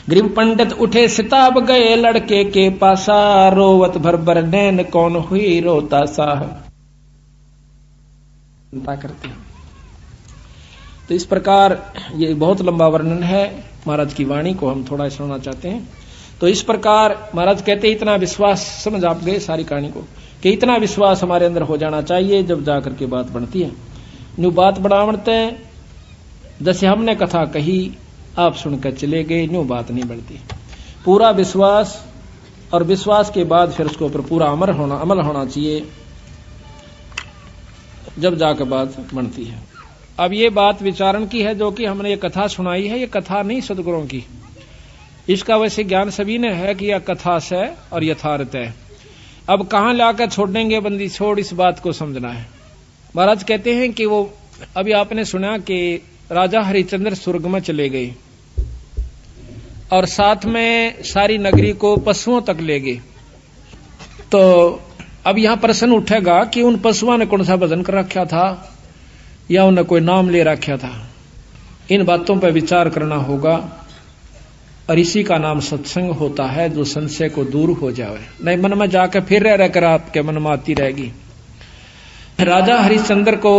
गरीब पंडित उठे सिताब गए लड़के के पासा, रोवत भर भर नैन कौन हुई रोता सा। करते हैं तो इस प्रकार ये बहुत लंबा वर्णन है, महाराज की वाणी को हम थोड़ा सुनना चाहते हैं। तो इस प्रकार महाराज कहते इतना विश्वास, समझ आप गए सारी कहानी को, कि इतना विश्वास हमारे अंदर हो जाना चाहिए जब जाकर के बात बनती है। न्यू बात बढ़ावते जैसे हमने कथा कही आप सुनकर चले गए, न्यू बात नहीं बढ़ती। पूरा विश्वास, और विश्वास के बाद फिर उसके ऊपर पूरा अमल होना चाहिए, जब जाकर बात बनती है। अब ये बात विचारण की है जो कि हमने ये कथा सुनाई है, ये कथा नहीं सदगुरुओं की। इसका वैसे ज्ञान सभी ने है कि यह कथा से और यथार्थ है। अब कहां लाकर छोड़ेंगे बंदी छोड़, इस बात को समझना है। महाराज कहते हैं कि वो अभी आपने सुना कि राजा हरिश्चंद्र स्वर्ग में चले गए और साथ में सारी नगरी को पशुओं तक ले गए। तो अब यहां प्रश्न उठेगा कि उन पशुओं ने कौन सा भजन कर रखा था या उन्हें कोई नाम ले रखा था। इन बातों पर विचार करना होगा, और इसी का नाम सत्संग होता है, जो संशय को दूर हो जाए। नहीं मन में जाकर फिर रहकर आपके मन में आती रहेगी। राजा हरिश्चंद्र को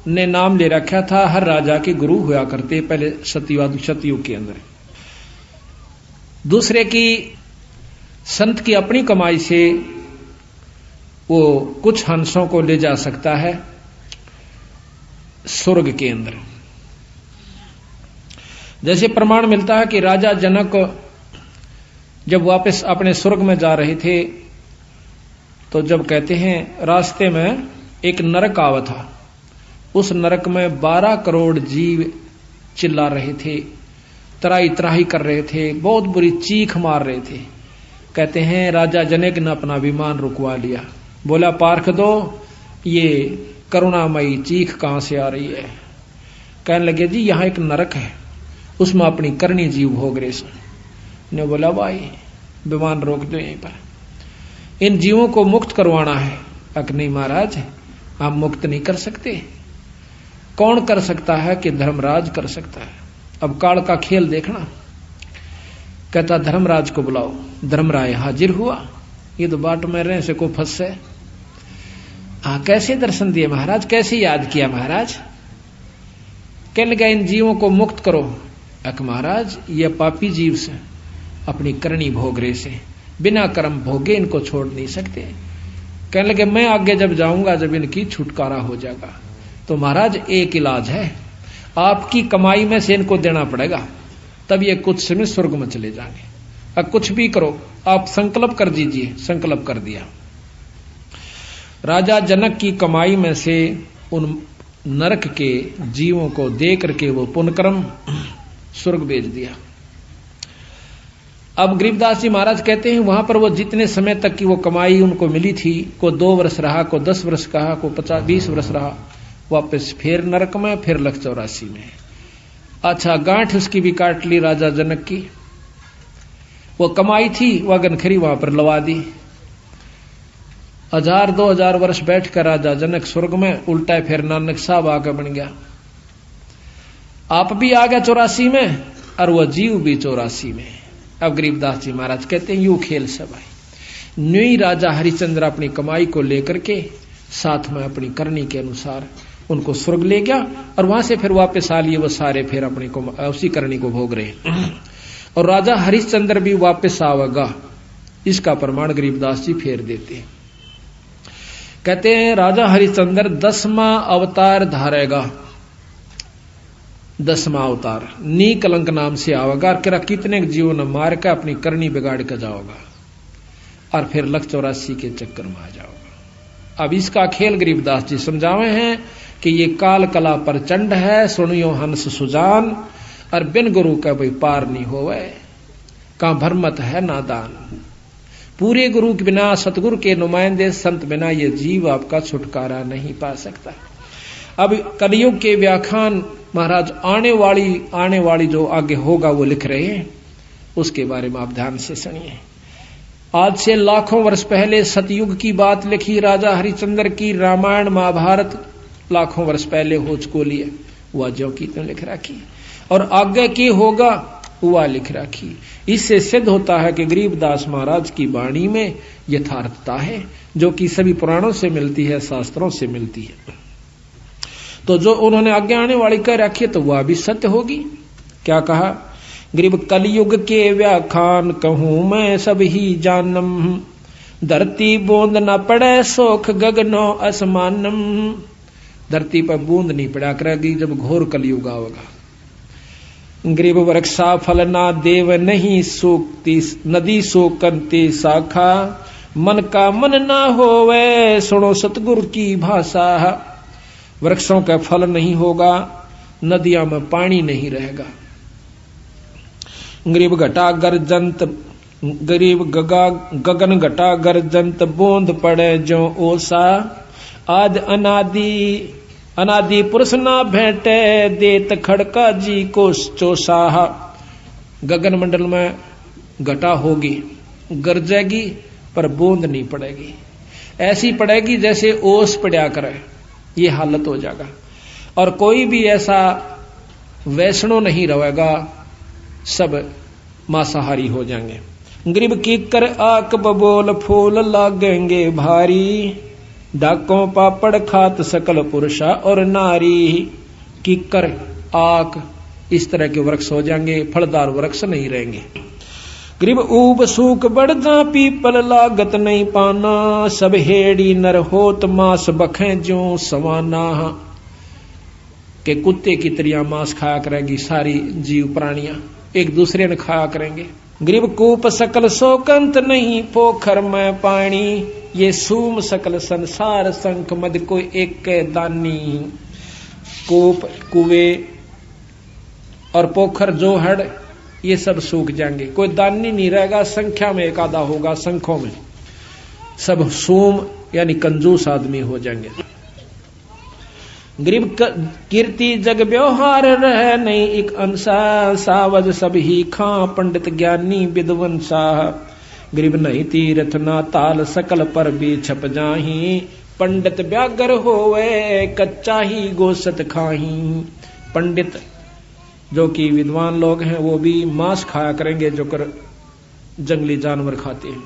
ने नाम ले रखा था, हर राजा के गुरु हुआ करते पहले सतयुग के अंदर। दूसरे की संत की अपनी कमाई से वो कुछ हंसों को ले जा सकता है स्वर्ग के अंदर। जैसे प्रमाण मिलता है कि राजा जनक जब वापस अपने स्वर्ग में जा रहे थे, तो जब कहते हैं रास्ते में एक नरक आवा था, उस नरक में 12 करोड़ जीव चिल्ला रहे थे, त्राही त्राही कर रहे थे, बहुत बुरी चीख मार रहे थे। कहते हैं राजा जनक ने अपना विमान रुकवा लिया, बोला पार्ख दो, ये करुणामयी चीख कहां से आ रही है। कहने लगे जी यहां एक नरक है, उसमें अपनी करनी जीव भोग रहे ने। बोला भाई विमान रोक दो यहीं पर, इन जीवों को मुक्त करवाना है। अक नहीं महाराज, आप मुक्त नहीं कर सकते। कौन कर सकता है कि धर्मराज कर सकता है। अब काल का खेल देखना। कहता धर्मराज को बुलाओ। धर्मराय हाजिर हुआ, ये तो बाट में रहे से को फंसे। कैसे दर्शन दिए महाराज, कैसे याद किया महाराज। कहने लगा इन जीवों को मुक्त करो। अक महाराज ये पापी जीव से अपनी करनी भोग रहे से, बिना कर्म भोगे इनको छोड़ नहीं सकते। कहने लगे मैं आगे जब जाऊंगा जब इनकी छुटकारा हो जाएगा। तो महाराज एक इलाज है, आपकी कमाई में से इनको देना पड़ेगा, तब ये कुछ समय स्वर्ग में चले जाएंगे। अब कुछ भी करो, आप संकल्प कर दीजिए। संकल्प कर दिया। राजा जनक की कमाई में से उन नरक के जीवों को दे करके वो पुण्यकर्म स्वर्ग भेज दिया। अब गरीबदास जी महाराज कहते हैं वहां पर वो जितने समय तक की वो कमाई उनको मिली थी, को 2 वर्ष रहा, को 10 वर्ष कहा, को 50-20 वर्ष रहा, वापस फिर नरक में, फिर 184 में। अच्छा गांठ उसकी भी काट ली राजा जनक की। वो कमाई थी वह गनखरी वहां पर लवा दी। 1000-2000 वर्ष बैठकर राजा जनक स्वर्ग में, उल्टा फिर नानक साहब आकर बन गया। आप भी आ गया 84 में और वह जीव भी 84 में। अब गरीबदास जी महाराज कहते हैं यू खेल सब भाई। न्यू राजा हरिश्चंद्र अपनी कमाई को लेकर के साथ में अपनी करनी के अनुसार उनको स्वर्ग ले गया और वहां से फिर वापस आ लिए वो सारे फिर अपनी को उसी करनी को भोग रहे। और राजा हरिश्चंद्र भी वापस आवेगा, इसका प्रमाण गरीबदास जी फेर देते हैं। कहते हैं राजा हरिश्चंद्र 10वां अवतार धारेगा, 10वां अवतार नी कलंक नाम से आवेगा, और कितने जीवन मार के अपनी करनी बिगाड़ के जाओगा और फिर 184 के चक्कर में आ जाओगा। अब इसका खेल गरीबदास जी समझावे हैं कि ये काल कला प्रचंड है, सुनियो हंस सुजान, और बिन गुरु का भाई पार नहीं होवे, का भरमत है नादान। पूरे गुरु के बिना, सतगुरु के नुमाइंदे संत बिना ये जीव आपका छुटकारा नहीं पा सकता। अब कलयुग के व्याख्यान महाराज आने वाली जो आगे होगा वो लिख रहे हैं, उसके बारे में आप ध्यान से सुनिए। आज से लाखों वर्ष पहले सतयुग की बात लिखी राजा हरिश्चंद्र की, रामायण महाभारत लाखों वर्ष पहले हो चुकी है, वह जो की तो लिख रखी, और आगे की होगा वह लिख रखी। इससे सिद्ध होता है कि गरीबदास महाराज की वाणी में यथार्थता है, जो कि सभी पुराणों से मिलती है, शास्त्रों से मिलती है। तो जो उन्होंने आगे आने वाली कह रखी है तो वह भी सत्य होगी। क्या कहा? गरीब कलयुग के व्याख्यान कहूं मैं सब ही जानम, धरती बूंद न पड़े सोख गगनो असमानम। धरती पर बूंद नहीं पड़ा करेगी जब घोर कलयुग आवेगा। गरीब वृक्षा फल ना देव नहीं सूखती, नदी सोकंती शाखा, मन का मन ना होवे सुनो सतगुरु की भाषा। वृक्षों का फल नहीं होगा, नदियों में पानी नहीं रहेगा। गरीब घटा गर्जंत, गरीब गगन घटा गर्जंत, बूंद पड़े जो ओसा, आज अनादि पुरुष ना भेंटे, देत खड़का जी को चोसाहा। गगन मंडल में घटा होगी, गरजेगी, पर बूंद नहीं पड़ेगी, ऐसी पड़ेगी जैसे ओस पड़ा करे, ये हालत हो जाएगा। और कोई भी ऐसा वैष्णो नहीं रहेगा, सब मांसाहारी हो जाएंगे। गरीब कीकर आक बबोल फूल लागेंगे भारी, डाकों पापड़ खात सकल पुरुषा और नारी। कीकर आक इस तरह के वृक्ष हो जाएंगे, फलदार वृक्ष नहीं रहेंगे। गरीब ऊब सूख बढ़दा पीपल लागत नहीं पाना, सब हेड़ी नर होत मांस बखें ज्यों समाना। के कुत्ते की तरह मांस खाया करेगी सारी जीव प्राणियां, एक दूसरे ने खाया करेंगे। गरीब कूप सकल सोकंत नहीं पोखर में पानी, ये सूम सकल संसार संख मद कोई एक दानी। कूप कुए और पोखर जो हड़ ये सब सूख जाएंगे, कोई दानी नहीं रहेगा, संख्या में एक आधा होगा, संखों में सब सूम यानी कंजूस आदमी हो जाएंगे। गरीब कीर्ति जग व्यवहार रह नहीं एक अंसा, सावज सब ही खां पंडित ज्ञानी विद्वंसा। गरीब नहीं तीर्थ ना ताल सकल पर भी छप जाही, पंडित व्यागर होवे कच्चा ही गोसत खाही। पंडित जो कि विद्वान लोग हैं वो भी मांस खाया करेंगे जो कर जंगली जानवर खाते हैं।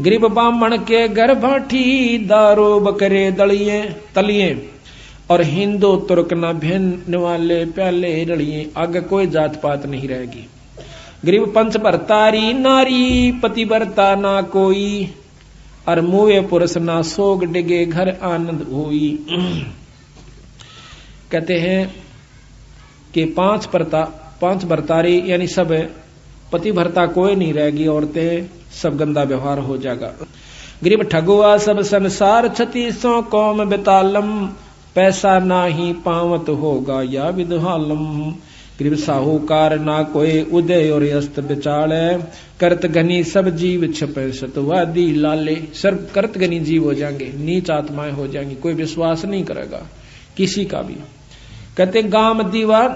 गरीब ब्राह्मण के घर भाठी, दारू बकरे दलिए तलिए, और हिंदू तुर्क न भिन्न वाले प्याले रड़िए। आगे कोई जात पात नहीं रहेगी। गरीब पंच भरतारी नारी, पतिव्रता ना कोई, और मुए पुरुष ना सोग डिगे घर आनंद हुई। कहते हैं कि पांच भरतारी यानी सब पतिव्रता कोई नहीं रहेगी, औरतें सब गंदा व्यवहार हो जाएगा। गरीब ठगुआ सब संसार, 36 कौम बेतालम, पैसा ना ही पावत होगा या विदहालम। गरीब साहूकार ना कोई उदय और अस्त बिचाले, करत घनी सब जीव छपे सतवादी लाले। सर्व करत घनी जीव हो जाएंगे, नीच आत्माएं हो जाएंगी, कोई विश्वास नहीं करेगा किसी का भी। कहते गाम दीवार,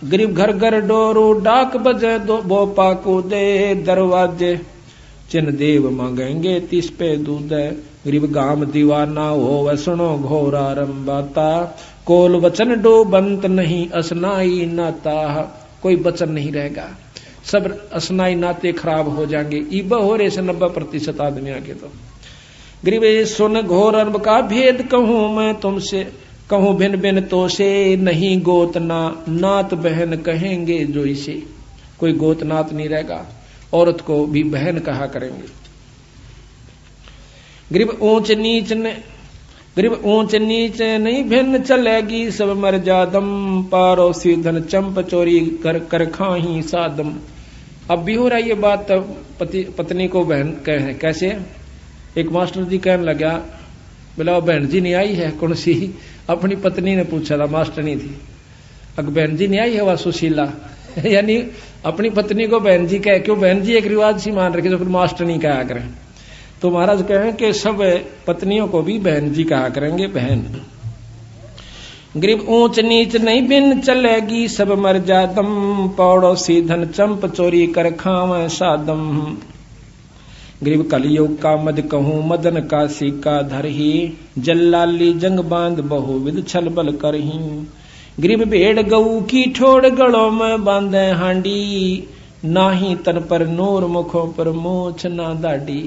गरीब घर घर डोरू, डाक बजे दो बोपा को दे, दरवाजे चिन्ह देव मांगेंगे 30 पे दूध। गरीब गाम दीवाना हो सुनो घोर आरंबाता, कोल वचन डो बंत नहीं असनाई नाता। कोई वचन नहीं रहेगा, सब असनाई नाते खराब हो जाएंगे। ईब हो रहे से 90% आदमी आगे। तो गरीब सुन घोर अरब का भेद कहूं मैं तुमसे, कहूं भिन्न भिन्न तो से नहीं गोतना, नात बहन कहेंगे जो इसे। कोई गोतनात नहीं रहेगा, औरत को भी बहन कहा करेंगे। गरीब ऊंच नीच नहीं भिन्न चलेगी, सब मर जादम, पारोसी धन चंप चोरी कर खाही सादम। अब भी हो रहा है ये बात, पत्नी को बहन कहे कैसे। एक मास्टर जी कहने लगा, बोला बहन जी नहीं आई है कौन सी, अपनी पत्नी ने पूछा था, मास्टर नहीं थी। अगर बहन जी नहीं आई है वह सुशीला यानी अपनी पत्नी को बहन जी कहे, क्यों बहन जी एक रिवाज सी मान रखे, तो फिर मास्टर नहीं कहा करें। तो महाराज कहें कि सब पत्नियों को भी बहन जी कहा करेंगे, बहन। गरीब ऊंच नीच नहीं बिन चलेगी, सब मर जादम, पड़ोसी धन चंप चोरी कर खावे सादम। गरीब कलयुग का मद कहूं, मदन का सिक्का धरही, जल्लाली जंग बांध बहुविध छल बल करही। गरीब भेड़ गऊ की ठोड़ गलों में बांधे हांडी, नाही तन पर नूर मुखों पर मोछ ना दाढ़ी।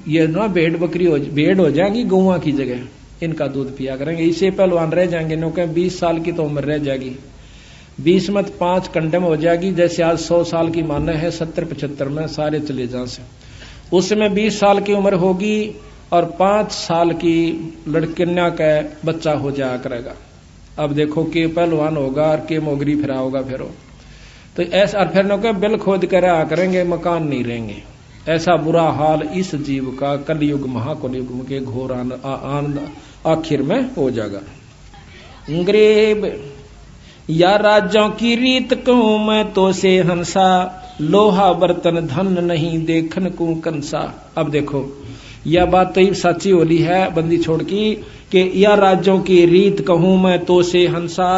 ये ना भेड़ हो जाएंगी गौआ की जगह, इनका दूध पिया करेंगे। इसे पहलवान रह जाएंगे, नो कहें 20 साल की तो उम्र रह जाएगी, 20 में 5 कंडम हो जाएगी। जैसे आज 100 साल की माने है, 70-75 में सारे चले जाए से, उसमें 20 साल की उम्र होगी और 5 साल की लड़कन्या का बच्चा हो जाया करेगा। अब देखो के पहलवान होगा और के मोगरी फिरा होगा फिर तो ऐसा। और फिर नो कहें बिल खोद कर आ करेंगे, मकान नहीं रहेंगे। ऐसा बुरा हाल इस जीव का कलयुग महाकलयुग के घोर आनंद आखिर में हो जाएगा। गरीब या राज्यों की रीत कहूं मैं तो से हंसा, लोहा बर्तन धन नहीं देखन को कंसा। अब देखो यह बात तो सच्ची होली है बंदी छोड़ की, कि या राज्यों की रीत कहूं मैं तो से हंसा,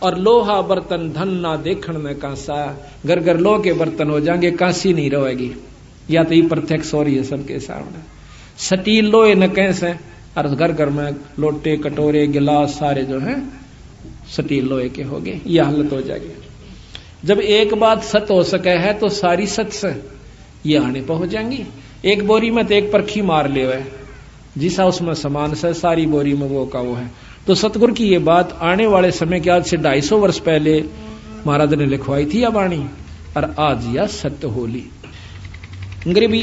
और लोहा बर्तन धन ना देखन में कांसा। घर घर लोह के बर्तन हो जाएंगे, कांसी नहीं रहेगी। या तो ये प्रत्यक्ष हो रही है सबके सामने, स्टील लोहे न कैसे, और घर घर में लोटे कटोरे गिलास सारे जो हैं स्टील लोहे के हो गए। यह हालत हो जाएगी। जब एक बात सत हो सके है तो सारी सत से ये आने पर हो जाएंगी। एक बोरी में तो एक परखी मार ले हुए, जिसा उसमें समान से सारी बोरी में वो का वो है। तो सतगुरु की ये बात आने वाले समय के आज से 250 वर्ष पहले महाराज ने लिखवाई थी अब वाणी, और आज यह सत्य होली। गरीबी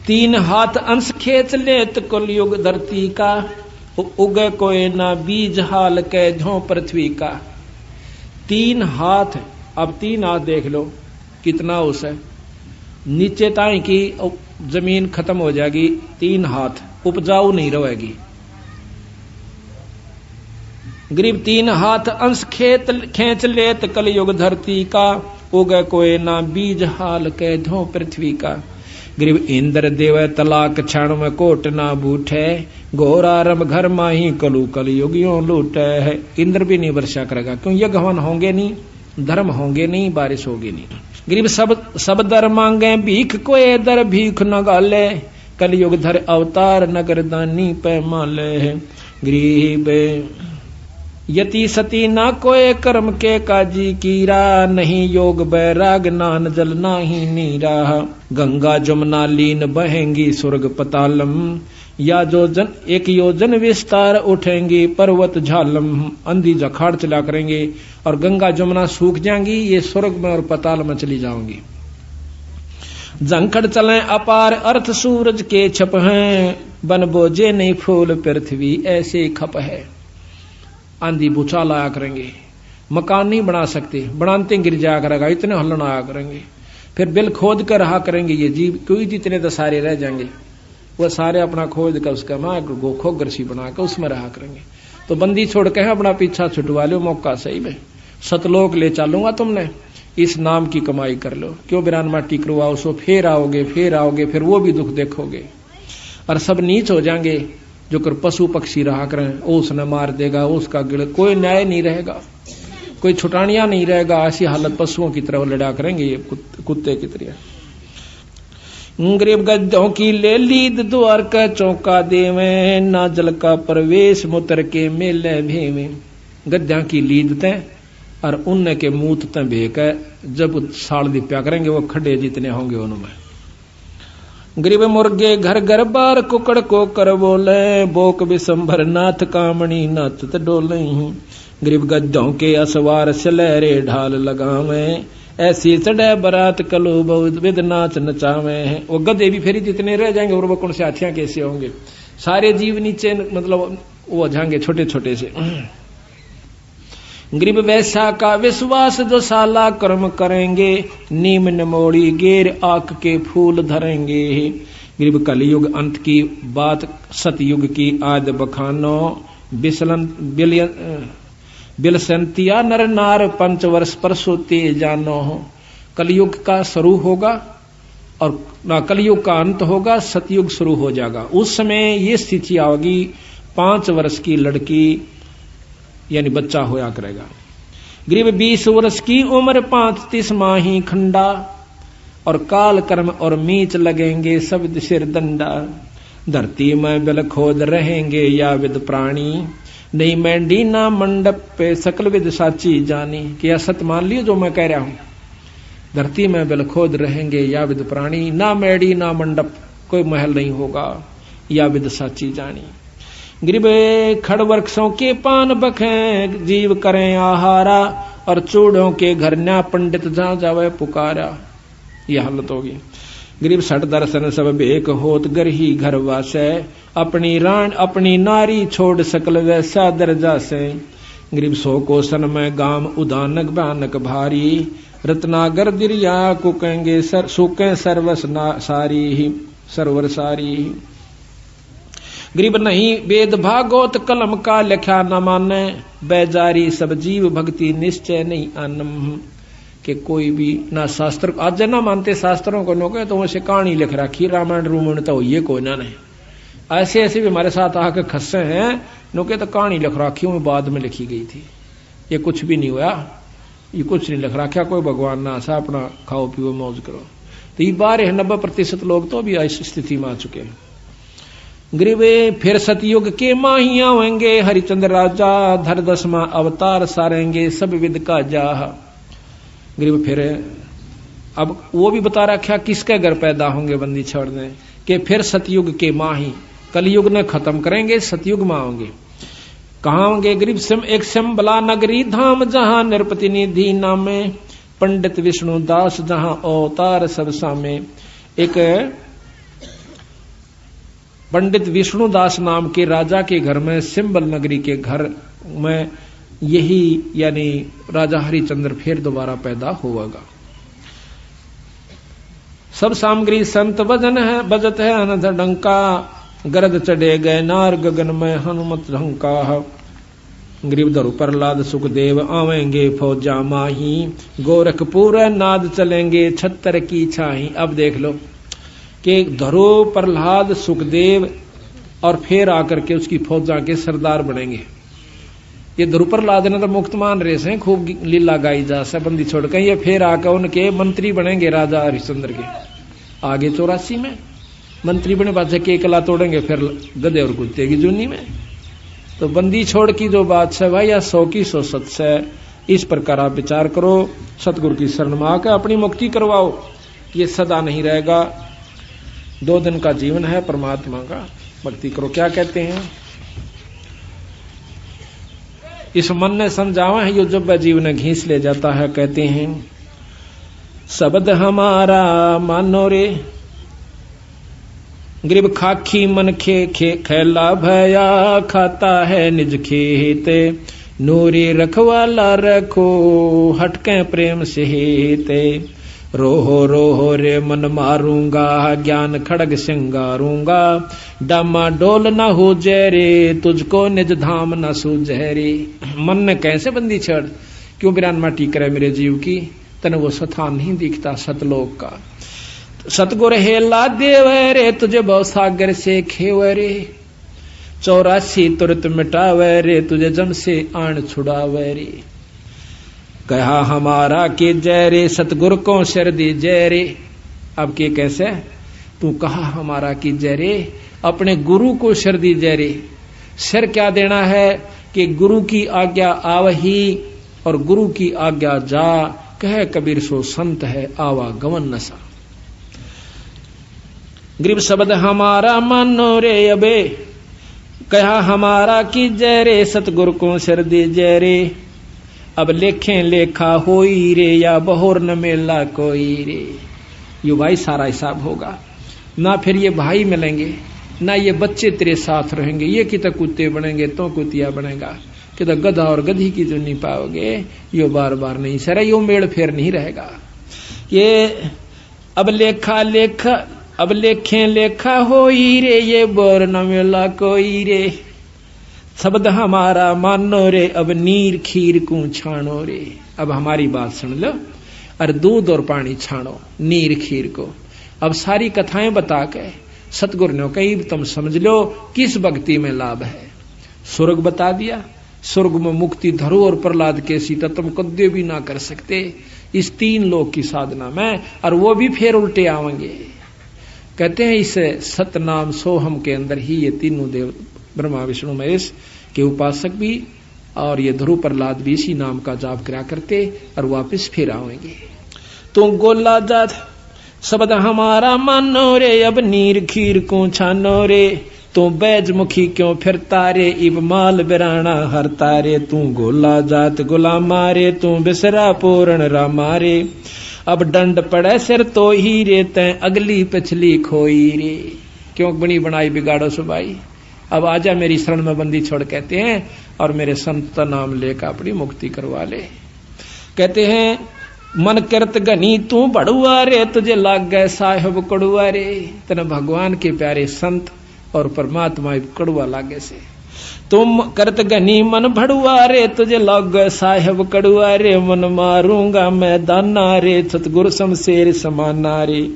3 हाथ अंश खेच लेत कलयुग धरती का, उगे कोई ना बीज हाल के झों पृथ्वी का। 3 हाथ, अब 3 हाथ देख लो कितना उस है, नीचे ताई की जमीन खत्म हो जाएगी, 3 हाथ उपजाऊ नहीं रहेगी। गरीब 3 हाथ अंश खेच लेत कलयुग धरती का, उगे कोई ना बीज हाल के धो पृथ्वी का। गरीब इंद्र देव तलाक क्षण में कोट ना बूठे, घोरारंभ घर माही कलु कलयुगियों लूटे है। इंद्र भी नहीं वर्षा करेगा, क्यों यज्ञ हवन होंगे नहीं, धर्म होंगे नहीं, बारिश होगी नहीं। गरीब सब दर मांगे भीख, कोई दर भीख न गाले, कलयुग धर अवतार नगर दानी पैमाले है। गरीब यति सती ना कोई कर्म के काजी कीरा, नहीं योग बैराग नान जल नाही नीरा। गंगा जमुना लीन बहेंगी स्वर्ग पतालम, या जोजन 1 योजन विस्तार उठेंगी पर्वत झालम। अंधी जखाड़ चला करेंगे और गंगा जमुना सूख जाएंगी, ये स्वर्ग में और पताल में चली जाओगी। जंखड़ चलें अपार अर्थ सूरज के छप हैं, बन बोझे नहीं फूल पृथ्वी ऐसे खप है। आंधी भूचाल आया करेंगे, मकान नहीं बना सकते, बनाते गिर जाया करेगा, इतने हलन आया करेंगे। फिर बिल खोद कर रहा करेंगे ये जीव, कोई जितने तो सारे रह जाएंगे, वह सारे अपना खोद कर उसका माँ गोखो गरसी बना कर उसमें रहा करेंगे। तो बंदी छोड़ के अपना पीछा छुटवा लो, मौका सही में सतलोक ले चलूंगा, तुमने इस नाम की कमाई कर लो। क्यों बिरान माटी करवाओ, सो फिर आओगे फिर वो भी दुख देखोगे। और सब नीच हो जाएंगे, जो कर पशु पक्षी रहा करें, उसने मार देगा, उसका गिड़, कोई न्याय नहीं रहेगा, कोई छुटानिया नहीं रहेगा। ऐसी हालत पशुओं की तरह लड़ा करेंगे ये कुत्ते की तरह। गरीब गद्दों की ले लीद द्वार का चौका देवे, ना जल का प्रवेश मुतर के मेले भेवे। गद्दा की लीद तें और उनने के मूत तें भेक जब साल दिप्या करेंगे, वो खड्डे जितने होंगे उनमें। गरीब मुर्गे घर घर बार कुकड़ को कर बोले, बोक विशंभर नाथ कामणी नाथ डोले। गरीब गद्दों के असवार सलहरे ढाल लगावे, ऐसी चढ़े बरात कलो बहुत विद नाच नचावे हैं। वो गधे भी फेरी जितने रह जाएंगे और वो कौन से हाथियां कैसे होंगे, सारे जीव नीचे मतलब वो जाएंगे छोटे छोटे से। गरीब वैसा का विश्वास जो साला कर्म करेंगे, नीम नमोड़ी गेर आंख के फूल धरेंगे। गरीब कलयुग अंत की बात सतयुग की आद बखानो, बिलसंतिया नर नार 5 वर्ष पर सोते जानो। कलयुग का शुरू होगा और ना कलयुग का अंत होगा, सतयुग शुरू हो जाएगा। उस समय ये स्थिति आओगी, 5 वर्ष की लड़की यानी बच्चा होया करेगा। गरीब 20 वर्ष की उम्र 35 माही खंडा, और काल कर्म और मीच लगेंगे सब सिर दंडा। धरती में बिल खोद रहेंगे या विद प्राणी, नहीं मैंडी ना मंडप पे सकल विद साची जानी। क्या सत मान लियो जो मैं कह रहा हूं, धरती में बिल खोद रहेंगे या विद प्राणी, ना मैडी ना मंडप, कोई महल नहीं होगा, या विद साची जानी। गरीब खड़ वृक्षों के पान बखें, जीव करें आहारा, और चूड़ों के घर न्या पंडित जहां जावे पुकारा। यह हालत होगी। गरीब सठ दर्शन सब बेक होत, घर ही घर वासे, अपनी रान अपनी नारी छोड़ सकल वैसा दर्जा से। गरीब 100 कोसन में गाम उदानक भयानक भारी, रत्नागर दिरिया कुकेंगे सुकें सर्वस सारी ही सरवर सारी। गरीब नहीं वेद भागवत कलम का लिखा न माने, बेजारी सब जीव भक्ति निश्चय नहीं आनम। कि कोई भी ना शास्त्र आज ना मानते शास्त्रों को, नो तो वैसे कहानी लिख रखी रामायण रूमायण तो ये कोई ना नहीं। ऐसे ऐसे भी हमारे साथ आके खस्से हैं, नो के तो कहानी लिख रखी हूं बाद में लिखी गई थी, ये कुछ भी नहीं हुआ, ये कुछ नहीं लिख रखा, कोई भगवान ना सा अपना खाओ पियो मौज करो। तो ये 90% लोग तो भी इस स्थिति में आ चुके हैं। गरीबे फिर सतयुग के माही आवेंगे, हरिचंद्र राजा धर 10वां अवतार सारेंगे सब विद का जाह। गरीब फिर अब वो भी बता रखा किसके घर पैदा होंगे बंदी छोड़ने के, फिर सतयुग के माही कलयुग ने खत्म करेंगे, सतयुग में आओगे। कहाँ होंगे गरीब एक सिमबला नगरी धाम, जहां नृपति निधि नामे, पंडित विष्णु दास जहां अवतार सब सामे। एक पंडित विष्णुदास नाम के राजा के घर में, सिंबल नगरी के घर में यही यानी राजा हरिचंद्र फिर दोबारा पैदा होगा। सब सामग्री संत भजन है, बजत है अनथ डंका, गरद चढ़े गए नार गगन में हनुमत ढंका। गरीब धरु प्रहलाद सुखदेव आवेंगे फौजा माही, गोरखपुर नाद चलेंगे 76 की छाही। अब देख लो कि धरो प्रहलाद सुखदेव और फिर आकर के उसकी फौजा के सरदार बनेंगे। ये ध्रुव प्रहलाद ने तो मुक्त मान रहे से खूब लीला गाई जा से बंदी छोड़ के, ये फिर आकर उनके मंत्री बनेंगे राजा हरिश्चंद्र के। आगे 84 में मंत्री बने बादशाह के कला तोड़ेंगे फिर गधे और कुत्ते की जूनी में। तो बंदी छोड़ की जो बात है भाई, या 100 की 100 सच है। इस प्रकार आप विचार करो, सतगुरु की शरण में आकर अपनी मुक्ति करवाओ, ये सदा नहीं रहेगा। 2 दिन का जीवन है, परमात्मा का भक्ति करो। क्या कहते हैं, इस मन ने समझावा है, यो जब जीवन घींच ले जाता है। कहते हैं शब्द हमारा मानो रे, गरीब खाखी मन खेला भया, खाता है निज खेते, नूरी रखवाला रखो हटके प्रेम से हेते। रोहो रोहो रे मन मारूंगा, ज्ञान खड़ग सिंगारूंगा, डामा डोल न हो जहरे, तुझको निज धाम न सूझे। मन ने कैसे बंदी छड़, क्यों बिरान माटी करे मेरे जीव की, तने वो स्थान नहीं दिखता सतलोक का। सतगुर हेला देवे रे, तुझे बहु सागर से खेवे रे, 84 तुरत मिटावे रे, तुझे जम से आन छुड़ावे रे। कहा हमारा के जय रे, सतगुरु को शर दी जय रे। अब के कैसे, तू कहा हमारा की जय रे, अपने गुरु को शर दी जय रे। शर क्या देना है कि गुरु की आज्ञा आवही और गुरु की आज्ञा जा, कह कबीर सो संत है आवागमन नशा। गरीब शब्द हमारा मानो रे अबे, कहा हमारा की जय रे, सतगुरु को शर दी जय रे। अब लेखें लेखा होई रे, या बहोर न मेला कोई रे। यो भाई सारा हिसाब होगा ना, फिर ये भाई मिलेंगे ना, ये बच्चे तेरे साथ रहेंगे, ये कितना कुत्ते बनेंगे तो कुतिया बनेगा, कितना गधा और गधी की जो नहीं पाओगे, यो बार बार नहीं सर, यो मेड़ फेर नहीं रहेगा। ये अब लेखें लेखा होई रे, ये बोर न मिला कोई रे। शब्द हमारा मानो रे, अब नीर खीर को छानो रे। अब हमारी बात सुन लो, और दूध और पानी छानो नीर खीर को। अब सारी कथाएं बता के सतगुरु ने कही तुम समझ लो किस भक्ति में लाभ है। स्वर्ग बता दिया, स्वर्ग में मुक्ति धरो और प्रहलाद के सीता तुम कद्य भी ना कर सकते इस 3 लोक की साधना में, और वो भी फिर उल्टे आवेंगे। कहते हैं इस सतनाम सोहम के अंदर ही ये तीनों देव ब्रह्मा विष्णु महेश के उपासक भी और ये ध्रुव प्रहलाद भी इसी नाम का जाप करा करते और वापस फिर आवेंगे। तो गोला जात शब्द हमारा मानो रे, अब नीर खीर को छानो रे। तू बैजमुखी क्यों फिरता रे, इब माल बिराना हरता रे। तू गोला जात गुलामा रे, तू बिसरा पूर्ण रामा रे। अब डंड पड़े सिर तो ही रे, तै अगली पिछली खोई रे। क्यों बनी बनाई बिगाड़ो सुबाई, अब आजा मेरी शरण में बंदी छोड़, कहते हैं, और मेरे संत का नाम लेकर अपनी मुक्ति करवा ले। कहते हैं मन करत घनी तू बड़ुआ रे, तुझे लाग गए साहिब कड़ुआ रे। तेने भगवान के प्यारे संत और परमात्मा कड़ुआ लागे से। तुम करत घनी मन भड़ुआ रे, तुझे लाग गए साहिब कड़ुआ रे। मन मारूंगा मैं दाना रे, सतगुरु शमशेर समाना रे।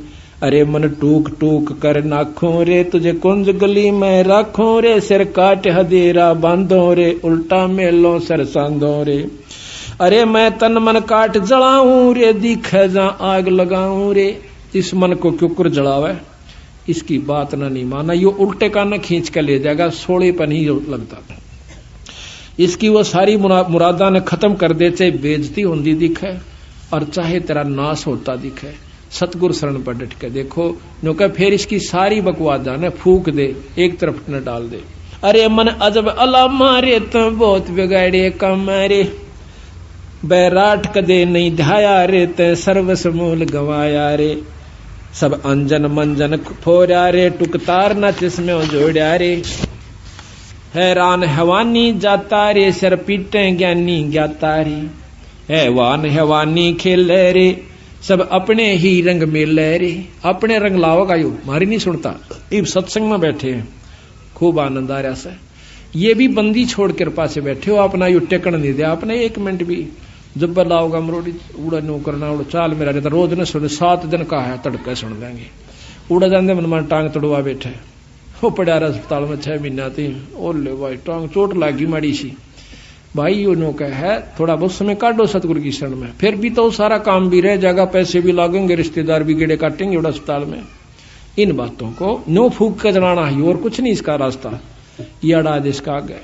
अरे मन टूक टूक कर नाखों रे, तुझे कुंज गली में राखों रे। सिर काट हदेरा बांधो रे, उल्टा मेलो सर सांधो रे। अरे मैं तन मन काट जलाऊं रे, दिखे जा आग लगाऊं रे। इस मन को क्यों जलावे, इसकी बात ना नहीं माना, यो उल्टे का न खींच के ले जाएगा, सोले पर नहीं लगता। इसकी वो सारी मुरादा ने खत्म कर दे, चाहे बेइज्जती होती दिखे और चाहे तेरा नाश होता दिखे। सतगुरु शरण पर डट के देखो, नो कह फिर इसकी सारी बकवास जाने फूक दे, एक तरफ न डाल दे। अरे मन अजब अला मारे, तो बहुत बिगाड़े कम रे। बैराट कदे नहीं ध्याया रे, ते सर्वस मूल गवाया रे। सब अंजन मंजन फोड़ा रे, टुकतार न जिसमें जोड़ा रे। हैरान हवानी जाता रे, सर पीटे ज्ञानी ज्ञाता रे। हैवान हवानी खेले रे, सब अपने ही रंग मेले रे। अपने रंग लाओगा यू, मारी नहीं सुनता। इब सत्संग में बैठे हैं, खूब आनंद आ रहा से। ये भी बंदी छोड़ कृपा से बैठे हो, अपना यू टेकन नहीं दिया अपने 1 मिनट भी। जब लाओगा मरोड़ी उड़ा नो करना, उड़ा चाल मेरा रहता, रोज न सुन, 7 दिन का है तड़के सुन लेंगे। उड़ा जाते मन मन टांग तोड़वा बैठे, वो पड़ा रहा अस्पताल में 6 महीना थी। ओले भाई टांग चोट लागी माड़ी सी भाई, यो नो का है थोड़ा बहुत समय काटो सतगुरु की शरण में, फिर भी तो सारा काम भी रह जाएगा, पैसे भी लागेंगे, रिश्तेदार भी गेड़े काटेंगे उड़ा अस्पताल में। इन बातों को नो फूक के जलाना ही, और कुछ नहीं इसका रास्ता, ये अड़ा जिसका आगे।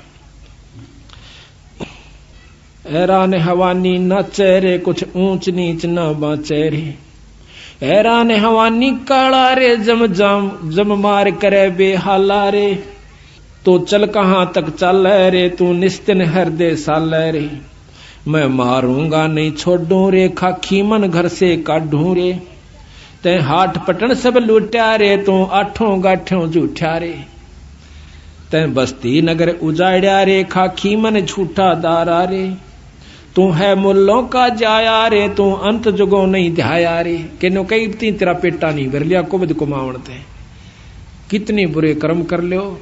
हैरान हवानी न चेहरे, कुछ ऊंच नीच न बाचे रे। हैरान हवानी काला रे, जम मार करे बेहाला रे। तो चल कहां तक चल रे, तू निस्तिन हृदय साल रे। मैं मारूंगा नहीं छोड़ू रे, खाखी मन घर से काढू रे। ते हाट पटन सब लूटा रे, तू 8 गाठों झूठा रे। ते बस्ती नगर उजाड़ा रे, खाखी मन झूठा दारा रे। तू है मुल्लों का जाया रे, तू अंत जुगो नहीं ध्याया रे। कि नो कई तेरा पेटा नहीं भर लिया, कुबद कुमावणते। कितने बुरे कर्म कर लो,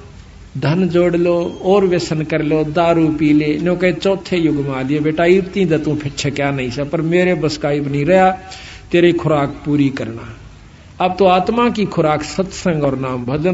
धन जोड़ लो और व्यसन कर लो, दारू पी ले, नो कहे चौथे युग में आ लिए बेटा, इतनी द तू फिर क्या नहीं सा, पर मेरे बस का नहीं रहा तेरी खुराक पूरी करना। अब तो आत्मा की खुराक सत्संग और नाम भजन